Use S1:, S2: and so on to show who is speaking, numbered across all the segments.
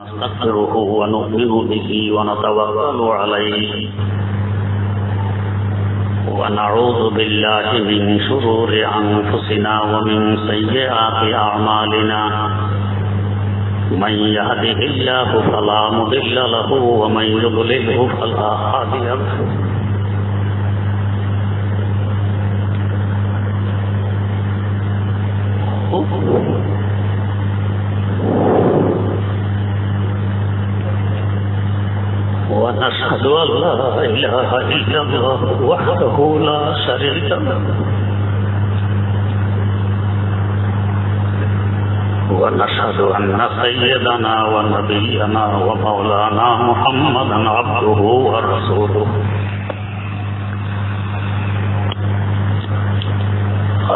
S1: نستغفره ونؤمن به ونتوكل عليه ونعوذ بالله من شرور أنفسنا ومن سيئات أعمالنا من يهده الله فلا مضل له ومن يضلله فلا هادي له ونشهد أن لا إله إلا الله وحده لا شريك له ونشهد أن سيدنا ونبينا ومولانا محمدا عبده ورسوله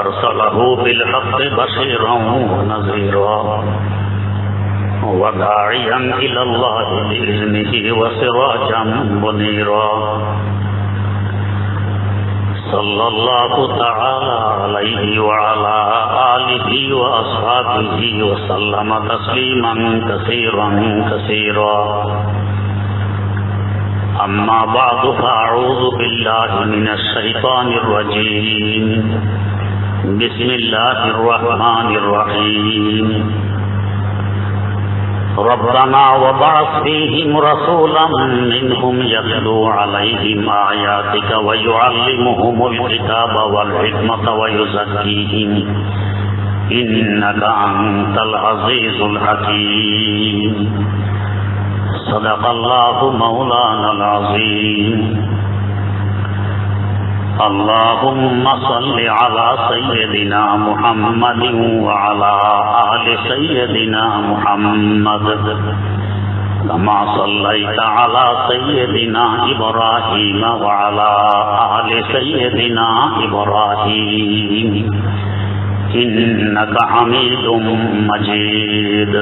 S1: أرسله بالحق بشيرا ونذيرا وداعيا إلى الله بإذنه وسراجا منيرا صلى الله تعالى عليه وعلى آله وأصحابه وسلم تسليما كثيرا كثيرا أما بعد فأعوذ بالله من الشيطان الرجيم بسم الله الرحمن الرحيم ربنا وبعث فيهم رسولا منهم يتلو عليهم آياتك ويعلمهم الكتاب والحكمة ويزكيهم إنك أنت العزيز الحكيم صدق الله مولانا العظيم اللهم صل على سيدنا محمد وعلى آل سيدنا محمد كما صليت على سيدنا إبراهيم وعلى آل سيدنا إبراهيم إنك حميد مجيد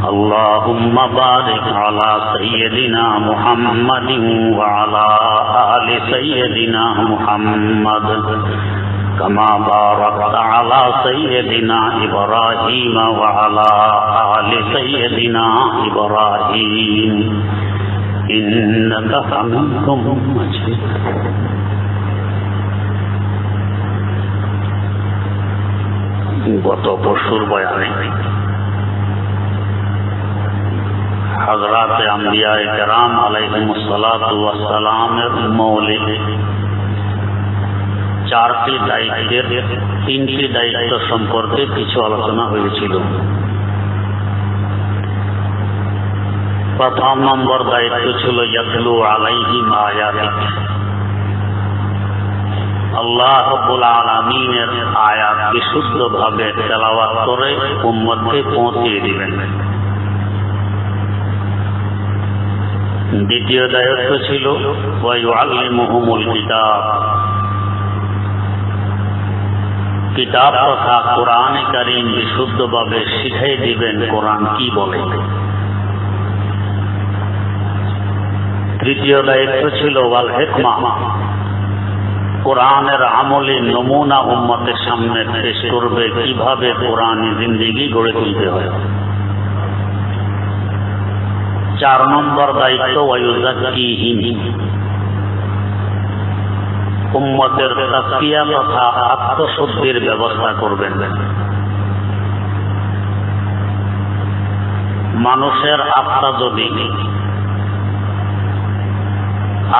S1: اللهم بارك على سيدنا محمد وعلى آل سيدنا محمد كما باركت على سيدنا إبراهيم وعلى آل سيدنا إبراهيم إنك حميد مجيد গত পরশুর বয়ানে হযরত আম্বিয়ায়ে কেরাম আলাইহিমুসসালাতু ওয়াসসালামের মৌলিক চারটি দায়িত্বের তিনটি দায়িত্ব সম্পর্কে কিছু আলোচনা হয়েছিল। প্রথম নম্বর দায়িত্ব ছিল ইয়াতলু আলাইহিম আয়াতিক, আল্লাহ রাব্বুল আলামিনের আয়াত বিশুদ্ধভাবে তেলাওয়াত করে উম্মতকে পৌঁছিয়ে দিবেন। দ্বিতীয় দায়িত্ব ছিল ওয়ায়ুআল্লিমুহুমুল কিতাব, কিতাব তথা কোরআনে কারীম বিশুদ্ধভাবে শিখিয়ে দিবেন কোরআন কি বলে। তৃতীয় দায়িত্ব ছিল ওয়াল হিকমা, কোরআনের আমলি নমুনা উম্মতের সামনে পেশ করবে কিভাবে কোরআনী জিন্দেগি গড়ে তুলতে হয়। চার নম্বর দায়িত্ব ওয়ায়ুযাক্কিহিম, উম্মতের তাসকিয়া তথা আত্মশুদ্ধির ব্যবস্থা করবেন। মানুষের আত্মা যদি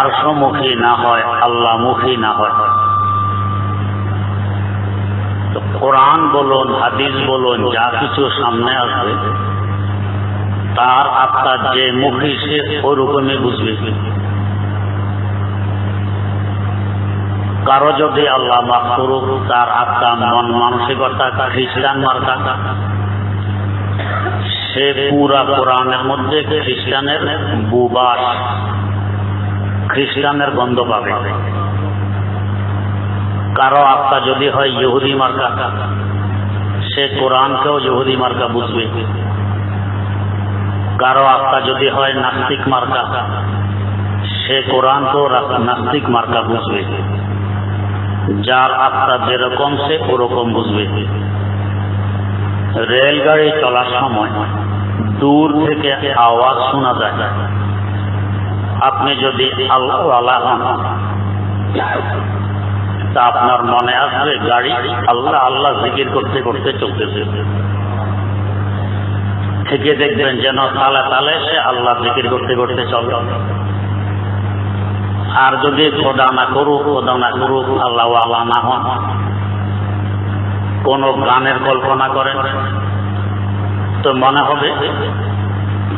S1: আরশমুখী না হয়, আল্লাহমুখী না হয়, তো কোরআন বলুন হাদিস বলুন যা কিছু সামনে আসবে তার আত্মা যে মুখী সে ওরকমই বুঝবে। কারো যদি আল্লাহ মাফ করুক তার আত্মা মন মানসিকতা খ্রিস্টান মার্কা, সে পুরা কোরআনের মধ্যে খ্রিস্টানের বুবাস, খ্রিস্টানের গন্ধ পাবে। কারো আত্মা যদি হয় ইহুদি মার্কা, সে কোরআনকেও ইহুদি মার্কা বুঝবে। কারো আত্মা যদি হয় নাস্তিক মার্কা, সে কোরআনকেও নাস্তিক মার্কা বুঝবে। যার আত্মা যেরকম সে ওরকম বুঝবে। রেলগাড়ি চলার সময় দূর থেকে আওয়াজ শোনা যায়। আপনি যদি আল্লাহ হন তা আপনার মনে আসবে গাড়ি আল্লাহ আল্লাহ জিকির করতে করতে চলতেছে, থেকে দেখবেন যেন তালে তালে সে আল্লাহ জিকির করতে করতে চলে। আর যদি খোদা না করুক আল্লাহ আল্লাহ না হন, কোন গানের কল্পনা করেন তো মনে হবে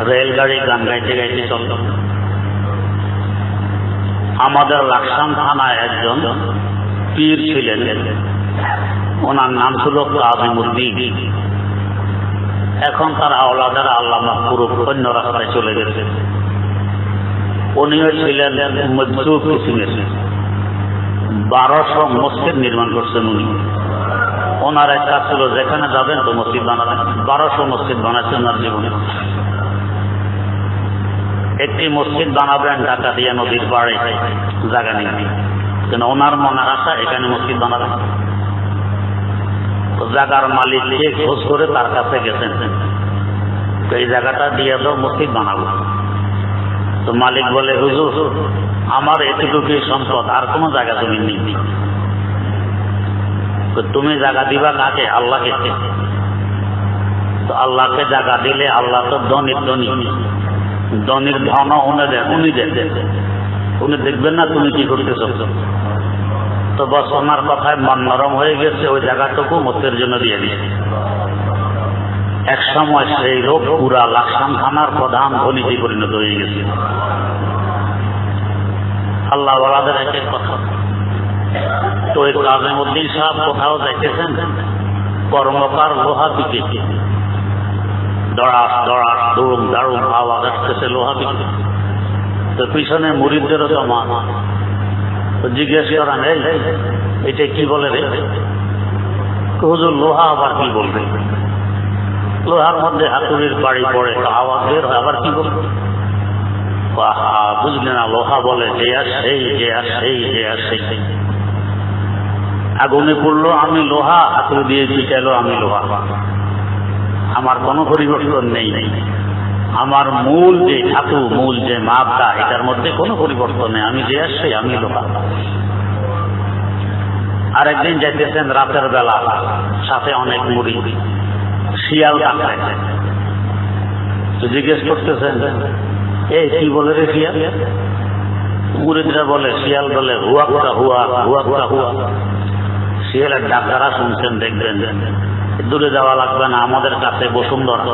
S1: রেলগাড়ি গান গাইতে গাইতে চলত। আমাদের লাকসাম থানায় একজন পীর ছিলেন, ওনার নাম ছিল কাজিমউদ্দিন। এখন তার আওলাদারা আল্লাহ মাহফুজ অন্য রাস্তায় চলে গেছে। উনিও ছিলেন মজদুর কিসিমের, 1200 মসজিদ নির্মাণ করছেন উনি। ওনার এক কাজ ছিল যেখানে যাবেন তো মসজিদ বানাবেন। 1200 মসজিদ বানাচ্ছেন ওনার জীবনে। একটি মসজিদ বানাবেন ডাকাতিয়া নদীর পাড়ে, জায়গা নেই, কিন্তু ওনার মনের আশা এখানে মসজিদ বানাবেন। জায়গার মালিককে খোঁজ করে তার কাছে গেছেন, এই জায়গাটা দিয়ে দাও, মসজিদ বানাবো। তো মালিক বলে হুজুর আমার এতটুকুই সম্পদ, আর কোনো জায়গা তুমি নেই। তুমি জায়গা দিবা কাকে? আল্লাহকে। তো আল্লাহকে জায়গা দিলে আল্লাহ তো ধনীর ধনী, ধনীর ধন উনি দেখবেন না তুমি কি করতেছ। তো বস ওনার কথায় মন নরম হয়ে গেছে, ওই জায়গাটুকু মসজিদের জন্য দিয়ে দিয়েছে। এক সময় সেই লোক পুরা লাকসাম থানার প্রধান ধনীতে পরিণত হয়ে গেছে। আল্লাহ ওয়ালাদের এক এক কথা। তো ওই কাজিমউদ্দিন সাহেব কোথাও যাইতেছেন, কর্মকার লোহা বিকে, দড়াস দড়াস দুম দারুম আওয়াজ আসতেছে লোহা বিকে। তো পিছনে মুরিদদেরও জমা। জিজ্ঞেস করেন এটা কি বলে রে? হুজুর লোহা আবার কি বলবে? লোহার মধ্যে হাতুড়ির বাড়ি পড়ে তো আওয়াজ বের হয়, আবার কি বলবে? বুঝলে না, লোহা বলে যে আর সেই, যে আর সেই, যে আর সেই। আগুনে পড়লো আমি লোহা, হাতুড়ি দিয়ে পিটাইলো আমি লোহা, আমার কোনো পরিবর্তন নেই। আমার মূল যে ধাতু, মূল যে মাপটা, এটার মধ্যে কোনো পরিবর্তন নেই। আমি যে আসছি আমি লোহা। আরেকদিন যাইতেছেন রাতের বেলা, সাথে অনেক মুড়ি, শিয়াল কাটছে। তো জিজ্ঞেস করতেছেন এই কি বলে রে শিয়াল? মুরিদরা বলে, শিয়াল বলে হুয়াকটা হুয়া, হুয়াকটা হুয়া। শিয়ালের ডাক্তাররা শুনছেন, দেখবেন দূরে যাওয়া লাগবে না, আমাদের কাছে বসুন্ধরা,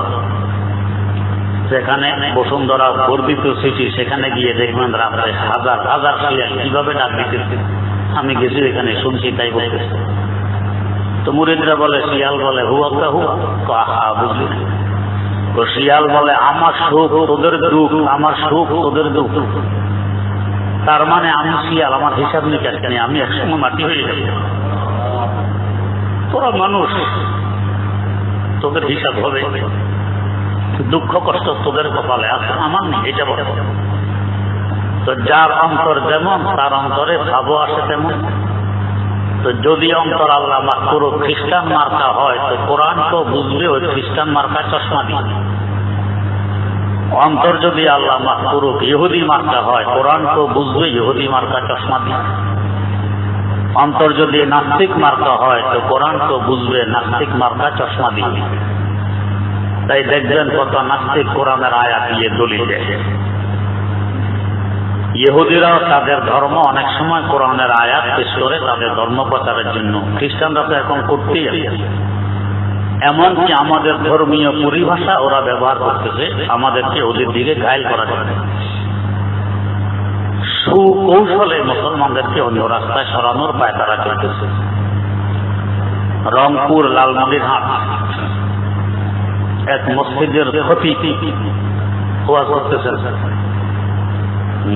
S1: সেখানে বসুন্ধরা গর্বিত সিটি, সেখানে গিয়ে দেখবেন রাত্রে হাজার হাজার শিয়াল কিভাবে ডাক দিতেছে। আমি গেছি এখানে, শুনছি তাই বলতেছে। তো মুরিদরা বলে, শিয়াল বলে হুয়াকটা হুয়া। বুঝলি? তো শিয়াল বলে আমার সুখ তোদের দুঃখ, আমার সুখ তোদের দুঃখ। তার মানে আমি শিয়াল, আমার হিসাব নিকাশ নেই, আমি একসময় মাটি হয়ে যাই। তোরা মানুষ, তোদের হিসাব হবে, দুঃখ কষ্ট তোদের কপালে আছে, আমার নেই, এটা বলে। তো যার অন্তর যেমন তার অন্তরে ভাবও আসে তেমন। তো যদি অন্তর আল্লাহ মাফ করুক খ্রিস্টান মার্কা হয়, তো কোরআন তো বুঝবে ওই খ্রিস্টান মার্কা চশমা দিয়ে। অন্তর যদি আল্লাহ মাফ করুক ইহুদি মার্কা হয়, কোরআন তো বুঝবে ইহুদি মার্কা চশমা দিয়ে। অন্তর যদি নাস্তিক মার্কা হয়, তো কোরআন তো বুঝবে নাস্তিক মার্কা চশমা দিয়ে। তাই দেখবেন কত নাস্তিক কোরআনের আয়াত দিয়ে দলিল দেয়। ইহুদিরাও তাদের ধর্ম অনেক সময় কোরআনের আয়াত পেশ করে তাদের ধর্ম প্রচারের জন্য। খ্রিস্টানরা তো এখন করতেই আছে। এমনকি আমাদের ধর্মীয় পরিভাষা ওরা ব্যবহার করতেছে আমাদেরকে ওদের দিকে ঘায়েল করা যায়। সুকৌশলে মুসলমানদেরকে অন্য রাস্তায় সরানোর পায়তারা চলতেছে। রংপুর লালমনিরহাট এক মসজিদের ক্ষতি হওয়া করতেছেন।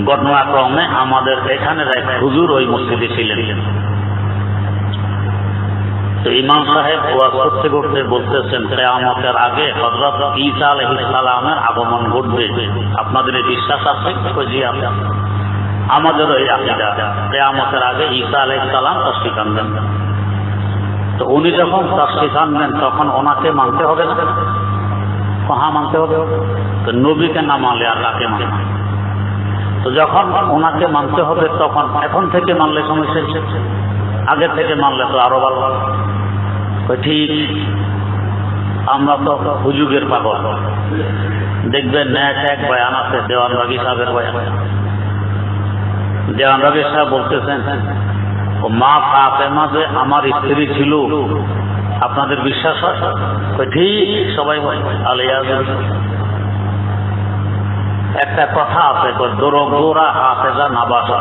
S1: ঘটনাক্রমে আমাদের এখানে এক হুজুর ওই মসজিদে ছিলেন। তো ইমাম সাহেব ওয়াজ করতে করতে বলতেছেন কিয়ামতের আগে হযরত ঈসা আলাইহিস সালামের আগমন ঘটবে। আপনাদের এই বিশ্বাস আছে? জি আছে, আমাদের এই আকীদা। কিয়ামতের আগে ঈসা আলাইহিস সালাম তাশরীফ আনবেন। তো উনি যখন তাশরীফ আনবেন তখন ওনাকে মানতে হবে না? কহা মানতে হবে, তো নবীকে না মানলে আল্লাহকে মানে। তো যখন ওনাকে মানতে হবে তখন এখন থেকে মানলে সমস্যা, আগে থেকে মানলে তো আরো ভালো। ঠিক আমরা তো হুজুগের পাগল, দেখবেন ন্যাক এক বয়ান আছে দেওয়ান বাগি সাহেবের বয়ান। দেওয়ান বাগি সাহেব বলতেছেন মা ফাতেমা যে আমার স্ত্রী ছিল আপনাদের বিশ্বাস হয়? ঠিক সবাই আলিয়া। একটা কথা আছে দোরা হাফেজা নাবাসা,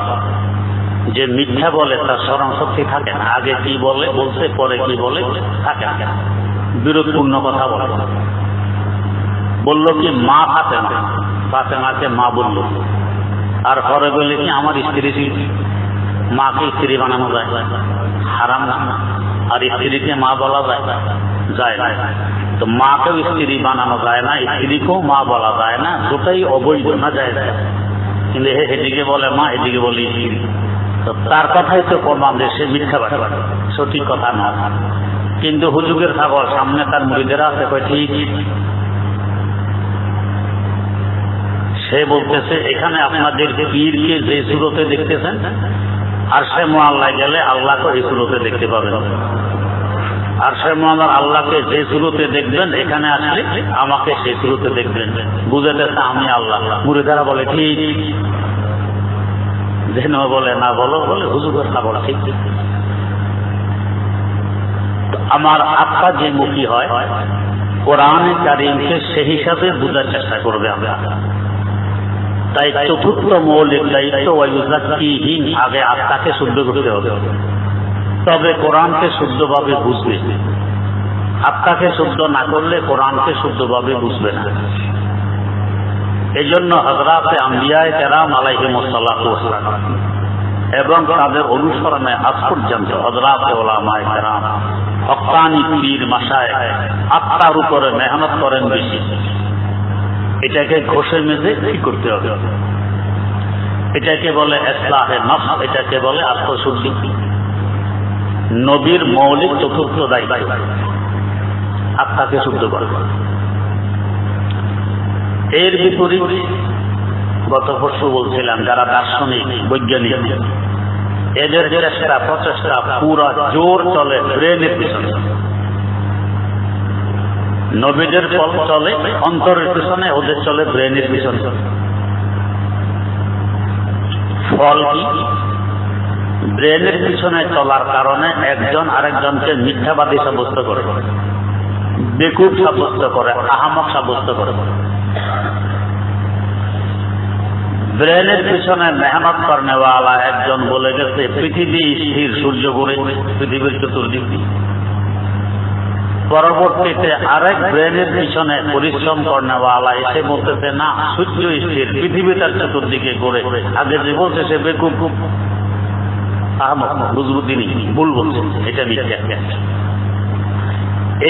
S1: যে মিথ্যা বলে তার স্মরণ শক্তি থাকে না, আগে কি বলে বলছে পরে কি বলে থাকে না, বিরোধপূর্ণ কথা বলে। বলল কি মা ফাতেমা, ফাতেমাকে মা বলল, আর পরে বলে কি আমার স্ত্রী ছিল। মাকে স্ত্রী বানানো যায়? হারাম না। আর স্ত্রীকে মা বলা যায় না। তো মাকেও স্ত্রী বানানো যায় না, স্ত্রীকেও মা বলা যায় না, দুটাই অবৈধ না যায়। কিন্তু এদিকে বলে মা, এদিকে বলে স্ত্রী। তো তার কথাই তো প্রমাণ যে সে মিথ্যা বাড়ে, সঠিক কথা নয়। কিন্তু হুজুগের ছাগল সামনে তার মুরিদেরা আছে, ঠিক সে বলতেছে এখানে আপনাদের পীরকে যে সুরতে দেখতেছেন আর সে মোয়াল্লায় গেলে আল্লাহকে এই সুরতে দেখতে পাবেন। আর সে মোহাম্মদ আল্লাহকে যে সুরতে দেখবেন, এখানে আসলে আমাকে সেই সুরতে দেখবেন। বুঝাতেছে আমি আল্লাহ। মুরিদারা বলে ঠিক, যেন বলে না বলো, বলে হুজুরের না বলা ঠিক। আমার আত্মা যে মুখী হয় কোরআন কারীমকে সেই হিসাবে বোঝার চেষ্টা করবে আমরা। তাই চতুর্থ মৌলিক দায়িত্ব ওয়ায়ুযাক্কিহিম, আগে আত্মাকে শুদ্ধ করতে হবে, তবে কোরআনকে শুদ্ধভাবে বুঝবে। আত্মাকে শুদ্ধ না করলে কোরআনকে শুদ্ধভাবে বুঝবে না। এই জন্য হযরতে আম্বিয়ায়ে কেরাম আলাইহিমুস সালাতু ওয়াস সালাম এবং তাদের অনুসরণে আজ পর্যন্ত হযরতে উলামায়ে কেরাম, হক্কানি পীর মাশায়েখ আত্মার উপরে মেহনত করেন বেশি। এটাকে ঘষে মেজে ঠিক করতে হবে। এটাকে বলে ইসলাহে নফস, এটাকে বলে আত্মশুদ্ধি। নবীর মৌলিক চতুর্থ দায়িত্ব আত্মাকে শুদ্ধ করা। এর বিপরীত গত পরশু বলছিলাম যারা দার্শনিক বৈজ্ঞানিক, এদের চেষ্টা প্রচেষ্টা পুরো জোর চলে ব্রেনের পিছনে। নবীদের ফল চলে অন্তরের পিছনে, ওদের চলে ব্রেনের পিছনে। ফল কি? ব্রেনের পিছনে চলার কারণে একজন আরেকজনকে মিথ্যাবাদী সাব্যস্ত করে, বেকুব সাব্যস্ত করে, আহামক সাব্যস্ত করে। ব্রেনের পিছনে মেহনত করনেওয়ালা একজন বলে গেছে পৃথিবী স্থির, সূর্য ঘুরে পৃথিবীর চতুর্দিক। পরবর্তীতে আরেক ব্রেনের পিছনে পরিশ্রম করনেওয়ালা এসে বলতেছে না, সূর্য স্থির, পৃথিবী তার চতুর্দিকে ঘুরে। আগে যে বলছে সে বেকুব, বুঝবুদ্ধি নেই, ভুল বলছে, এটা মিথ্যা।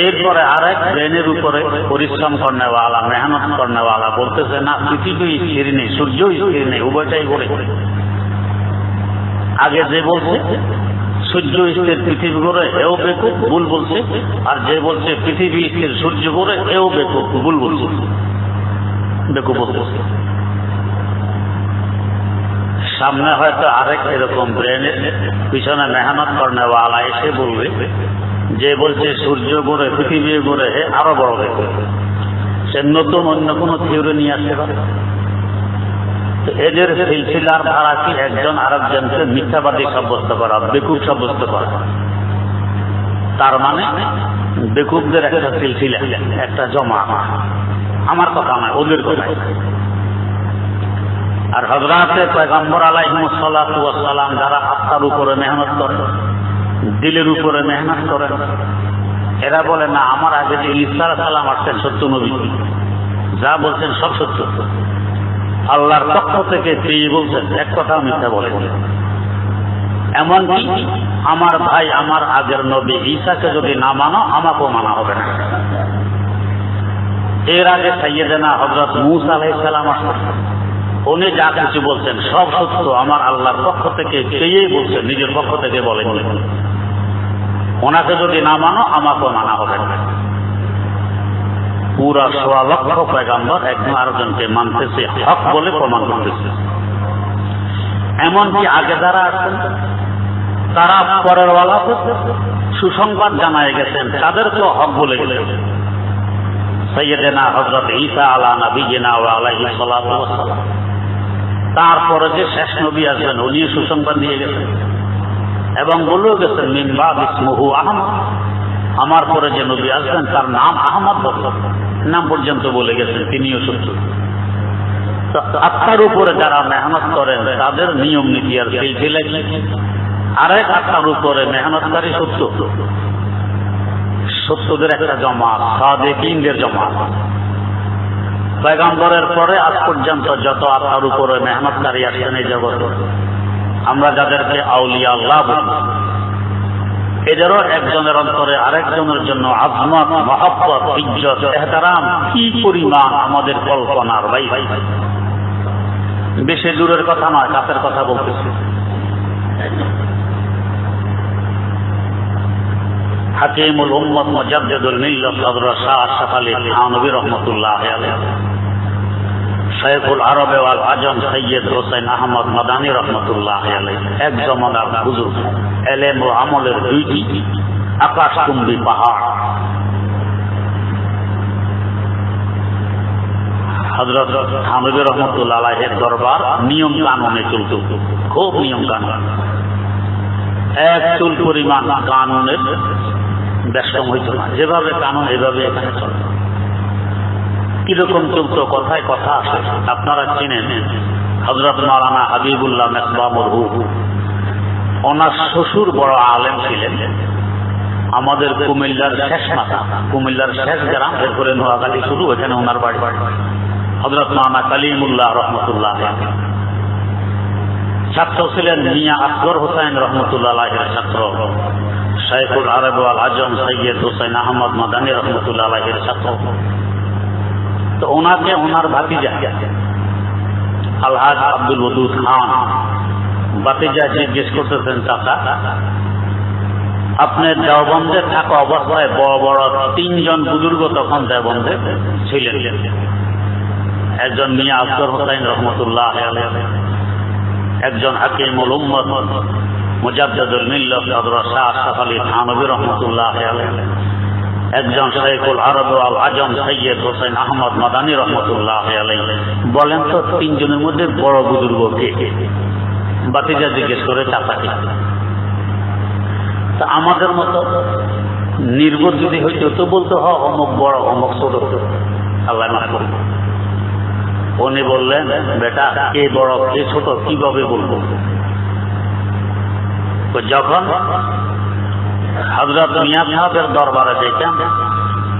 S1: এরপরে আরেক ব্রেনের উপরে পরিশ্রম করনেওয়ালা, মেহনত করনেওয়ালা বলতেছে না, পৃথিবী স্থির নেই, সূর্য স্থির নেই, উভয়টাই ঘুরে। আগে যে বলছে সূর্য স্থির পৃথিবী ঘুরে, এও বেকুব, ভুল বলছে। আর যে বলছে পৃথিবী স্থির সূর্য ঘুরে, এও বেকুব, ভুল বলছে, বেকুব বলছে। সামনে হয়তো আরেক এরকম ব্রেনের পিছনে মেহনত করনেওয়ালা এসে বলবে, যে বলছে সূর্য ঘুরে পৃথিবী ঘুরে, আরো বড় বেকুব। সে নতুন অন্য কোনো থিওরি নিয়ে আসতে পারে। এদের সিলসিলার ধারা কি একজন আরেকজনকে মিথ্যাবাদী সাব্যস্ত করা, বেকুব সাব্যস্ত করা। তার মানে বেকুবদের একটা সিলসিলা, একটা জমা। আমার কথা নয়, ওদের কথা। আর হযরতে পয়গম্বর আলাইহিমুস সালাতু ওয়াস সালাম যারা আত্মার উপরে মেহনত করে, দিলের উপরে মেহনত করে, এরা বলে না আমার আগে যে ঈসা আলাইহিস সালাম আসছেন সত্য নবী, যা বলছেন সব সত্য। আল্লাহর পক্ষ থেকে পেয়ে বলছেন, এক কথা মিথ্যা বলে। এমনকি আমার ভাই, আমার আগের নবী ঈসাকে যদি না মানো, আমাকেও মানা হবে না। এর আগে সাইয়েদেনা হযরত মূসা আলাইহিস সালাম আসছেন, উনি যা কিছু বলছেন সব সত্য, আমার আল্লাহর পক্ষ থেকে পেয়েই বলছেন, নিজের পক্ষ থেকে বলেন। ওনাকে যদি না মানো, আমাকেও মানা হবে না। পুরা ১৬ লক্ষ পয়গাম্বর একজন আরেকজনকে মানতেছে, হক বলে প্রমাণ করতেছে। এমনকি আগে যারা আছেন তারা পরের ওয়ালাকে সুসংবাদ জানায় গেছেন, তাদেরকেও হক বলে গেলেন। সাইয়্যিদানা হযরত ঈসা আলা নবিয়িনা ওয়া আলাইহি সাল্লাতু ওয়াস সালাম, তারপরে যে শেষ নবী আসবেন উনি সুসংবাদ দিয়ে গেছেন এবং বলেও গেছেন মিন বাদ ইসমুহু আহমদ, আমার পরে যে নবী আসবেন তার নাম আহমদ, নাম পর্যন্ত বলে গেছেন, তিনিও সত্য। আত্মার উপরে যারা মেহনত করেন তাদের নিয়ম নীতি আর সিলসিলা কি, আরেক আত্মার উপরে মেহনতকারী সত্যদের একটা জমাত, সাদিকিনদের জমাত। পয়গম্বরের পরে আজ পর্যন্ত যত আত্মার উপরে মেহনতকারী আসেন এই জগৎ, আমরা যাদেরকে আউলিয়া আল্লাহ বলি, এদেরও একজনের অন্তরে আরেকজনের জন্য আজমত, মহব্বত, ইজ্জত, এহতারাম কি পরিমাণ আমাদের কল্পনার ভাই। বেশি দূরের কথা নয়, কাছের কথা বলতেছি। হাকিমুল উম্মত মুজাদ্দিদুল মিল্লাত হযরত শাহ আশরাফ আলী থানভী রাহমাতুল্লাহ আলাইহি, শাইখুল আরব ওয়াল আজম সৈয়দ হোসেন আহমদ মাদানী রাহমাতুল্লাহ আলাইহি, এক জমানার বুজুর্গ, ইলম ও আমলের দুইটি আকাশচুম্বী পাহাড়। হযরত থানভী রাহমাতুল্লাহ আলাইহির দরবার নিয়ম কানুনে চলত, খুব নিয়ম কানুন, এক চুল পরিমাণ কানুনের ব্যস্তম হইত না, যেভাবে কানুন এভাবে এখানে চলে। কিরকম চলত, কথায় কথা আসে। আপনারা চিনেন হযরত মাওলানা হাবিবুল্লাহ মেসবাহ মরহুম, ওনার শ্বশুর বড় আলেম ছিলেন, আমাদের কুমিল্লার শেষ মাথা, কুমিল্লার শেষ গ্রাম, এরপরে নোয়াখালী শুরু, এখানে ওনার বাড়ি। হযরত মাওলানা কালিমুল্লাহ রহমতুল্লাহ ছাত্র ছিলেন মিয়া আসগর হোসেন রহমতুল্লাহ আলাইহির ছাত্র, শাইখুল আরব ওয়াল আজম সৈয়দ হোসেন আহমদ মাদানী রহমতুল্লাহ আলাইহির ছাত্র। তো ওনাকে ওনার ভাতিজা আলহাজ আব্দুল ওদুদ খান ভাতিজা জিজ্ঞেস করতেছেন, চাচা আপনি দেওবন্দে থাকা অবস্থায় বড় বড় তিনজন বুজুর্গ তখন দেওবন্দে ছিলেন, একজন মিয়া আসগর হোসেন রহমতুল্লাহ আলাইহি, একজন হাকিমুল উম্মত মুজাদ্দিদুল মিল্লাত হযরত শাহ আশরাফ আলী থানভী রাহমাতুল্লাহ আলাইহি, একজন শাইখুল আরব ওয়াল আজম সৈয়দ হোসেন আহমদ মাদানী রাহমাতুল্লাহ আলাইহি। বলেন তো তিনজনের মধ্যে বড় বুজুর্গ কে? ভাতিজা জিজ্ঞেস করে চাচাকে। তা আমাদের মতো নির্বোধ যদি হইতো তো বলতো হ অমুক বড় অমুক ছোট, আল্লাহ মাফ করুন। উনি বললেন, বেটা কে বড় কে ছোট কিভাবে বলবো? যখন হযরত মিয়া সাহেবের দরবারে যেতাম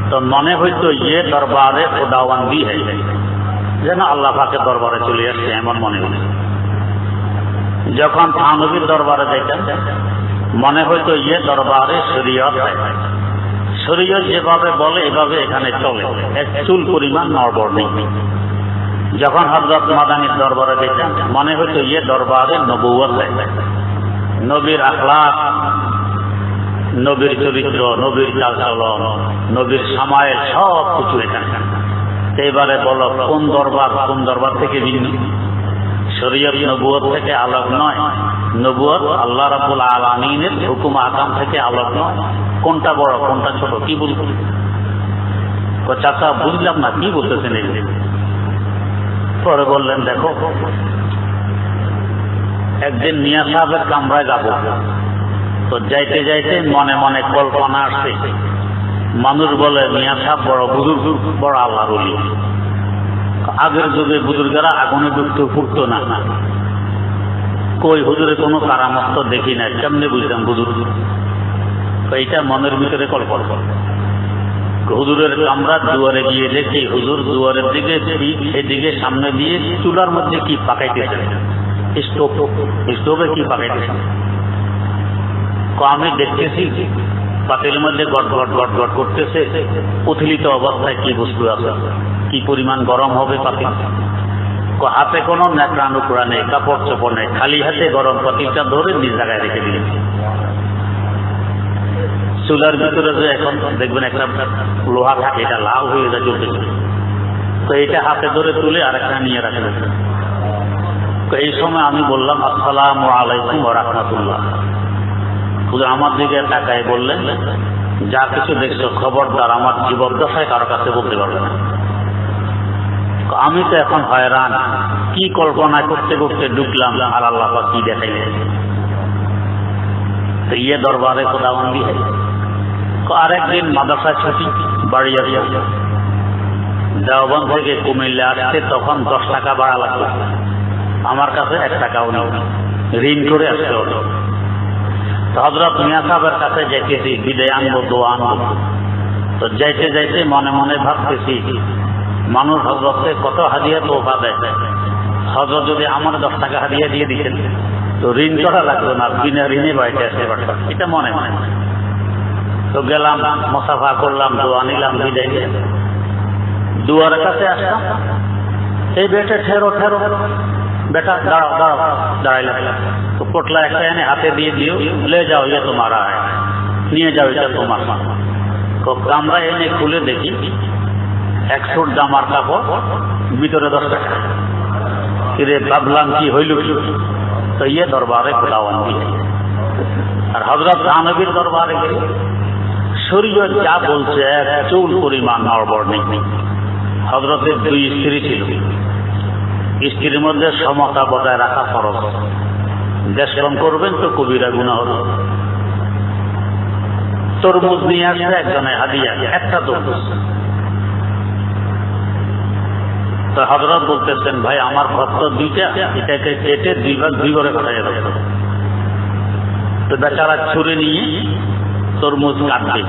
S1: তো মনে হইতো ইয়ে দরবারে খোদাবন্দি হয়, যেন আল্লাহ পাকের দরবারে চলে আসছে এমন মনে হইত। যখন থানভীর দরবারে যেতাম মনে হইতো ইয়ে দরবারে শরীয়ত হয়, শরীয়ত যেভাবে বলে এভাবে এখানে চলে, এক চুল পরিমাণ নড়বড় নেই। যখন হযরত মাদানীর দরবারে যেতাম মনে হইতো ইয়ে দরবারে নবুয়ত হয়, নবীর আখলাক, নবীর চরিত্র, নবীর চালচলন, নবীর সামায়েল সব কিছু এখানে। এবারে বলো কোন দরবার থেকে ভিন্ন? শরীয়ত নবুয়ত থেকে আলাদা নয়, নবুয়ত আল্লাহ রাব্বুল আলামিনের হুকুম আহকাম থেকে আলাদা নয়। কোনটা বড় কোনটা ছোট কি বলবো? চাচা বুঝলাম না কি বলতেছেন এই। পরে বললেন, দেখো একদিন মিয়া সাহেবের কামরায় যাব, তো যাইতে যাইতে মনে মনে কল্পনা আসছে, মানুষ বলে মিয়া সাহেব বড় বুজুর্গ, বড় আল্লাহর ওলি। আগের যুগে বুজুর্গেরা আগুনে ফুটতো না, কই হুজুরে কোনো কারামত তো দেখি না, কেমনে বুঝলাম বুজুর্গ? এইটা মনের ভিতরে কল্পনা। হুজুরের কামরা দুয়ারে গিয়ে দেখি হুজুর দুয়ারের দিকে এদিকে সামনে দিয়ে চুলার মধ্যে কি পাকাইতেছে, স্টোভে কি পাকাইতেছে। আমি দেখতেছি পাতিলের মধ্যে গট গট গট গট করতেছে, উথলিত অবস্থায় কি বস্তু আছে, কি পরিমাণ গরম হবে পাতিল। হাতে কোনো ন্যাকড়া নুকড়া নেই, কাপড় চোপড় নেই, খালি হাতে গরম পাতিলটা ধরে নিজ জায়গায় রেখে দিয়েছে। চুলার ভিতরে যে এখন দেখবেন একটা লোহা থাকে, এটা লাল হয়ে যায় জ্বলতেছে, তো এটা হাতে ধরে তুলে আরেকটা নিয়ে রাখলেন। তো এই সময় আমি বললাম আসসালামু আলাইকুম ওয়া রাহমাতুল্লাহ। হুজুর আমার দিকে তাকায় বললেন, যা কিছু দেখছো খবরদার আমার জীবদ্দশায় কারো কাছে বলতে পারবে না। আমি তো এখন হয়রান, কি কল্পনা করতে করতে ঢুকলাম আর আল্লাহ পাক কি দেখাইলেন। তো ইয়ে দরবারে খোদাবন্দি হয়। আরেকদিন মাদ্রাসায় ছুটি, বাড়ি আসে, দেওবন্দ থেকে কুমিল্লা আসতে তখন 10 টাকা ভাড়া লাগবে, আমার কাছে 1 টাকাও নেই, ঋণ করে আসতে হতো। তো হযরত মিয়া সাহেবের কাছে যাইতেছি, বিদায় আনবো, দোয়া আনবো। তো যাইতে যাইতে মনে মনে ভাবতেছি, মানুষ হযরতকে কত হাদিয়া তোফা দেয়, হযরত যদি আমার 10 টাকা হাদিয়া দিয়ে দিতেন তো ঋণ করা লাগতো না, বিনা ঋণে বাড়িতে আসতে পারতাম, এটা মনে মনে। তো গেলাম, মুসাফা করলাম, দোয়া নিলাম, বিদায় নিলাম। দুয়ারের কাছে আসলাম, এই বেটা ঠেরো ঠেরো, বেটা দাঁড়াও দাঁড়াও, দাঁড়াইলাম। তো পোটলা একটা এনে হাতে দিয়ে দিও, লে যাও, এটা তোমার, নিয়ে যাও, এটা তোমার। তো কামরা এনে খুলে দেখি 1 সুট জামার কাপড়, ভিতরে 10 টাকা। কিরে ভাবলাম কি হইল, তো ইয়ে দরবারে খোদাবন্দি। আর হযরত নবীর দরবারে গেলে শরীয়ত যা বলছে এক চুল পরিমাণ নড়বড় নেই। হযরতের 2 স্ত্রী ছিল, স্ত্রীর মধ্যে সমতা বজায় রাখা ফরজ। দেশ কম করবেন তো কবিরা গুনাহ হবে। তরমুজ নিয়ে আসছে একজনে হাদিয়া, একটা তরমুজ। তো হযরত বলতেছেন, ভাই আমার ঘর তো 2টা, এটাকে কেটে 2 ভাগ 2 করে খাইয়ে দেবো। তো বেচারা ছুরি নিয়ে তরমুজ কাটবে।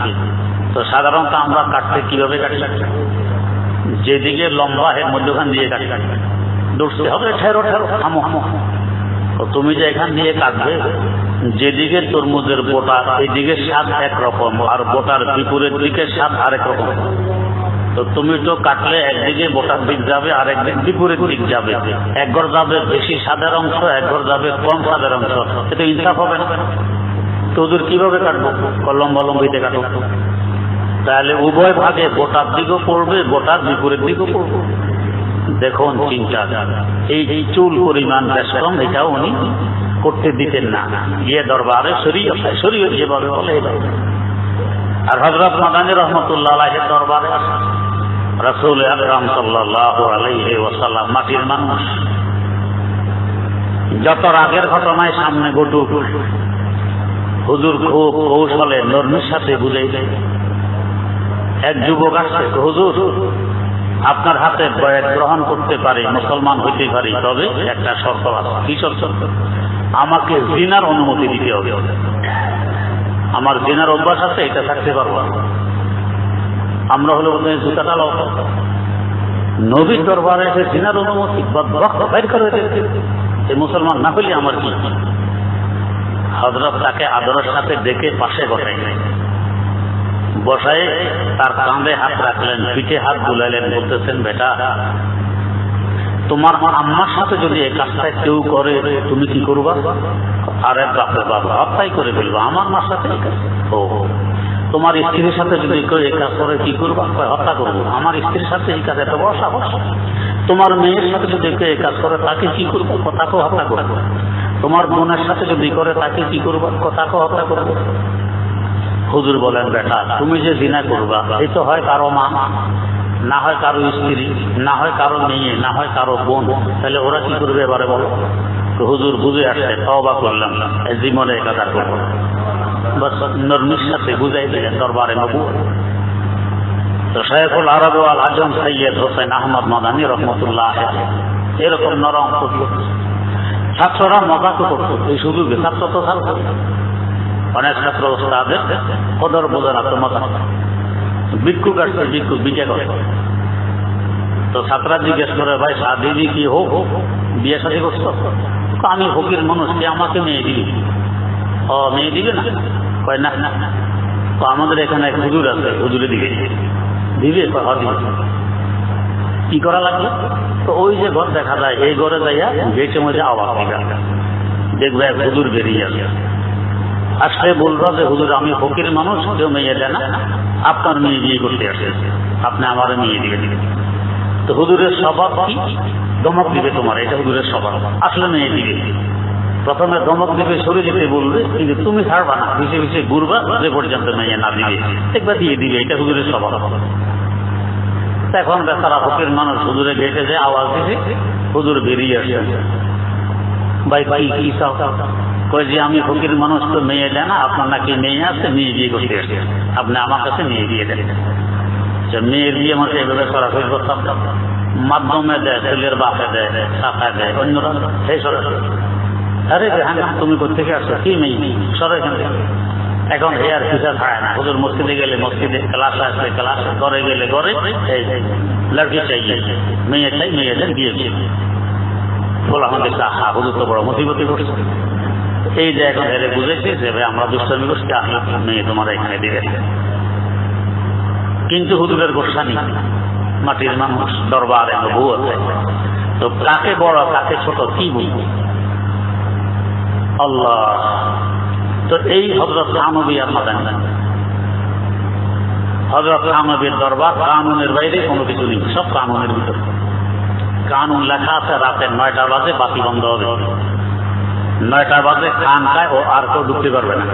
S1: তো সাধারণত আমরা কাটতে কিভাবে কাটি, যেদিকে লম্বা এর মধ্যখান দিয়ে কাটি, দৌড়তে হবে, ঠেরো ঠেরো, থামো থামো। তো তুমি যে এখান দিয়ে কাটবে, যেদিকে তরমুজের বোটা এইদিকে স্বাদ একরকম, আর বোটার বিপরীত দিকে স্বাদ আরেক রকম। তো তুমি তো কাটলে একদিকে বোটার দিক যাবে, আর একদিক বিপরীত দিক যাবে। এক ঘর যাবে বেশি স্বাদের অংশ, এক ঘর যাবে কম স্বাদের অংশ, এটা ইনসাফ হবে না। তো ওদের কিভাবে কাটবো, লম্বা লম্বিতে কাটবো, তাহলে উভয় ভাগে বোটার দিকও পড়বে, বোটার বিপরীত দিকও পড়বে। দেখুন চিন্তা, এই চুল পরিমাণ বেশ কম, এটাও উনি করতে দিতেন না। ইয়ে দরবারে শরীয়ত যেভাবে বলে। আর হযরত মাদানী রহমতুল্লাহ আলাইহির দরবারে রাসূল আকরাম সাল্লাল্লাহু আলাইহি ওয়াসাল্লাম মাটির মানুষ, যত রাগের ঘটনায় সামনে ঘটুক হুজুর খুব কৌশলে নরমির সাথে বুঝাই দেয়। এক যুবক আসছে, হুজুর আপনার হাতে বয়াত গ্রহণ করতে পারি, মুসলমান হইতে পারি, তবে একটা শর্ত আছে। কি শর্ত? আমাকে জিনার অনুমতি দিতে হবে। আমার জিনার অভ্যাস আছে, এটা থাকতে পারবো। আমরা হলে জুতাটা লাও, নবীর দরবারে এসে জিনার অনুমতি বাইর করে এই মুসলমান না হইলে আমার কি? হযরত তাকে আদরের সাথে ডেকে পাশে বসাই, বসায় তার কাঁধে হাত রাখলেন, পিঠে হাত বুলাইলেন, বলতেছেন, বেটা তোমার আম্মার সাথে যদি এই কাজটা কেউ করে তুমি কি করবা? আরে বাপরে বাবা, হত্যাই করে ফেলবো, আমার মার সাথে। ও তোমার স্ত্রীর সাথে যদি কেউ এই কাজ করে কি করবা? হত্যা করবো। আমার স্ত্রীর সাথে এই কাজ এত বড় সাহস? তোমার মেয়ের সাথে যদি কেউ এই কাজ করে তাকে কি করবো? তাকেও হত্যা করবো। তোমার বোনের সাথে যদি করে তাকে কি করবো? তাকেও হত্যা করবো। হুজুর বলেন, বেটা তুমি যে জিনা করবা, এই তো হয় কারো মা, না হয় কারো স্ত্রী, না হয় কারো মেয়ে, না হয় কারো বোন, তাহলে ওরা কি করবে এবারে বলো? হুজুর বুঝে আসছে, তওবা করলাম, জীবনে এই কথা করবো। বাস নরমির সাথে বুঝাই দিলেন দরবারে নবুয়ত। তো শাইখুল আরব ওয়াল আজম সৈয়দ হোসেন আহমদ মাদানী রহমতুল্লাহ এরকম নরম করতো। ছাত্ররা মজা তো করতো এই সুযোগে, ছাত্র তো ছাত্র, অনেক ছাত্র ওস্তাদের কদর বোঝে না, তো মজা। ভিক্ষুক আসছে, ভিক্ষুক বিজয় করে। তো ছাত্রা জিজ্ঞেস করে, ভাই শাদি কি হোক, বিয়ে শাদী করছো? আমি ফকির মানুষ, কে আমাকে মেয়ে দিবি? ও মেয়ে দিবে না? কয় না। তো আমাদের এখানে এক হুজুর আছে, হুজুরে দিবে দিবে। কি করা লাগবে? তো ওই যে ঘর দেখা যায়, এই ঘরে যাইয়া গেটের মধ্যে আওয়াজ দিবে, দেখবে এক হুজুর বেরিয়ে আসে। আসলে বলবো যে হুজুর আমি ফকির মানুষ, কেউ মেয়ে দেয় না, আপনার মেয়ে বিয়ে করতে আসে, আপনি আমার মেয়ে দিয়ে দিবেন। তো হুজুরের স্বভাব কি? ধমক দিবে তোমার, এটা হুজুরের স্বভাব। আসলে মেয়ে দিবে, প্রথমে ধমক দিবে, সরে যেতে বলবে, কিন্তু তুমি ছাড়বা না, পিছিয়ে পিছিয়ে ঘুরবা যে পর্যন্ত মেয়ে না দিবে, একবার দিয়ে দিবে, এটা হুজুরের স্বভাব। এখন বেচারা ফকির মানুষ হুজুরে গেটে যে আওয়াজ দিছে, হুজুর বেরিয়ে আসে, ভাই ভাই কি চাও? কই যে আমি ফকির মানুষ, তো মেয়ে দেয় না, আপনার নাকি মেয়ে আছে, মেয়ে বিয়ে করতে আসে, আপনি আমার কাছে মেয়ে দিয়ে দেন। মেয়ের বিয়ে মানুষ এভাবে সরাসরি করতাম, মাধ্যমে দেয়, ছেলের বাপে দেয়, শাখায় দেয়, অন্যরা সেই সরাসরি। আরে হ্যাঁ তুমি কোথেকে আসছো, কি মেয়ে, সরাই এখন হে আর পিছা ছাড়ে না। হুজুর মসজিদে গেলে মসজিদে, ক্লাস আসলে ক্লাস, ঘরে গেলে ঘরে, এই লড়কি চাই, মেয়ে চাই, মেয়েদের বিয়ে বিয়ে বলা আমাদের হা হুজুর তো বড় মতিবতি করছে। এই যে এখন হেরে বুঝেছে যে ভাই আমরা দুষ্টামি করছি, আসলে মেয়ে তোমার এখানে দিবে। কিন্তু হুজুরের গোসা নেই, মাটির মানুষ, দরবারে বউ আছে, তো কাকে বড় কাকে ছোট কি বুঝবো আল্লাহ। তো এই হযরত থানবী আর মাদানী, হযরত থানবীর দরবার কানুনের বাইরে কোনো কিছু নেই, সব কানুনের ভিতরে। কানুন লেখা আছে রাতে 9টা বাজে বাতি বন্ধ হবে, 9টা বাজে খানকায় ও আর কেউ ঢুকতে পারবে না,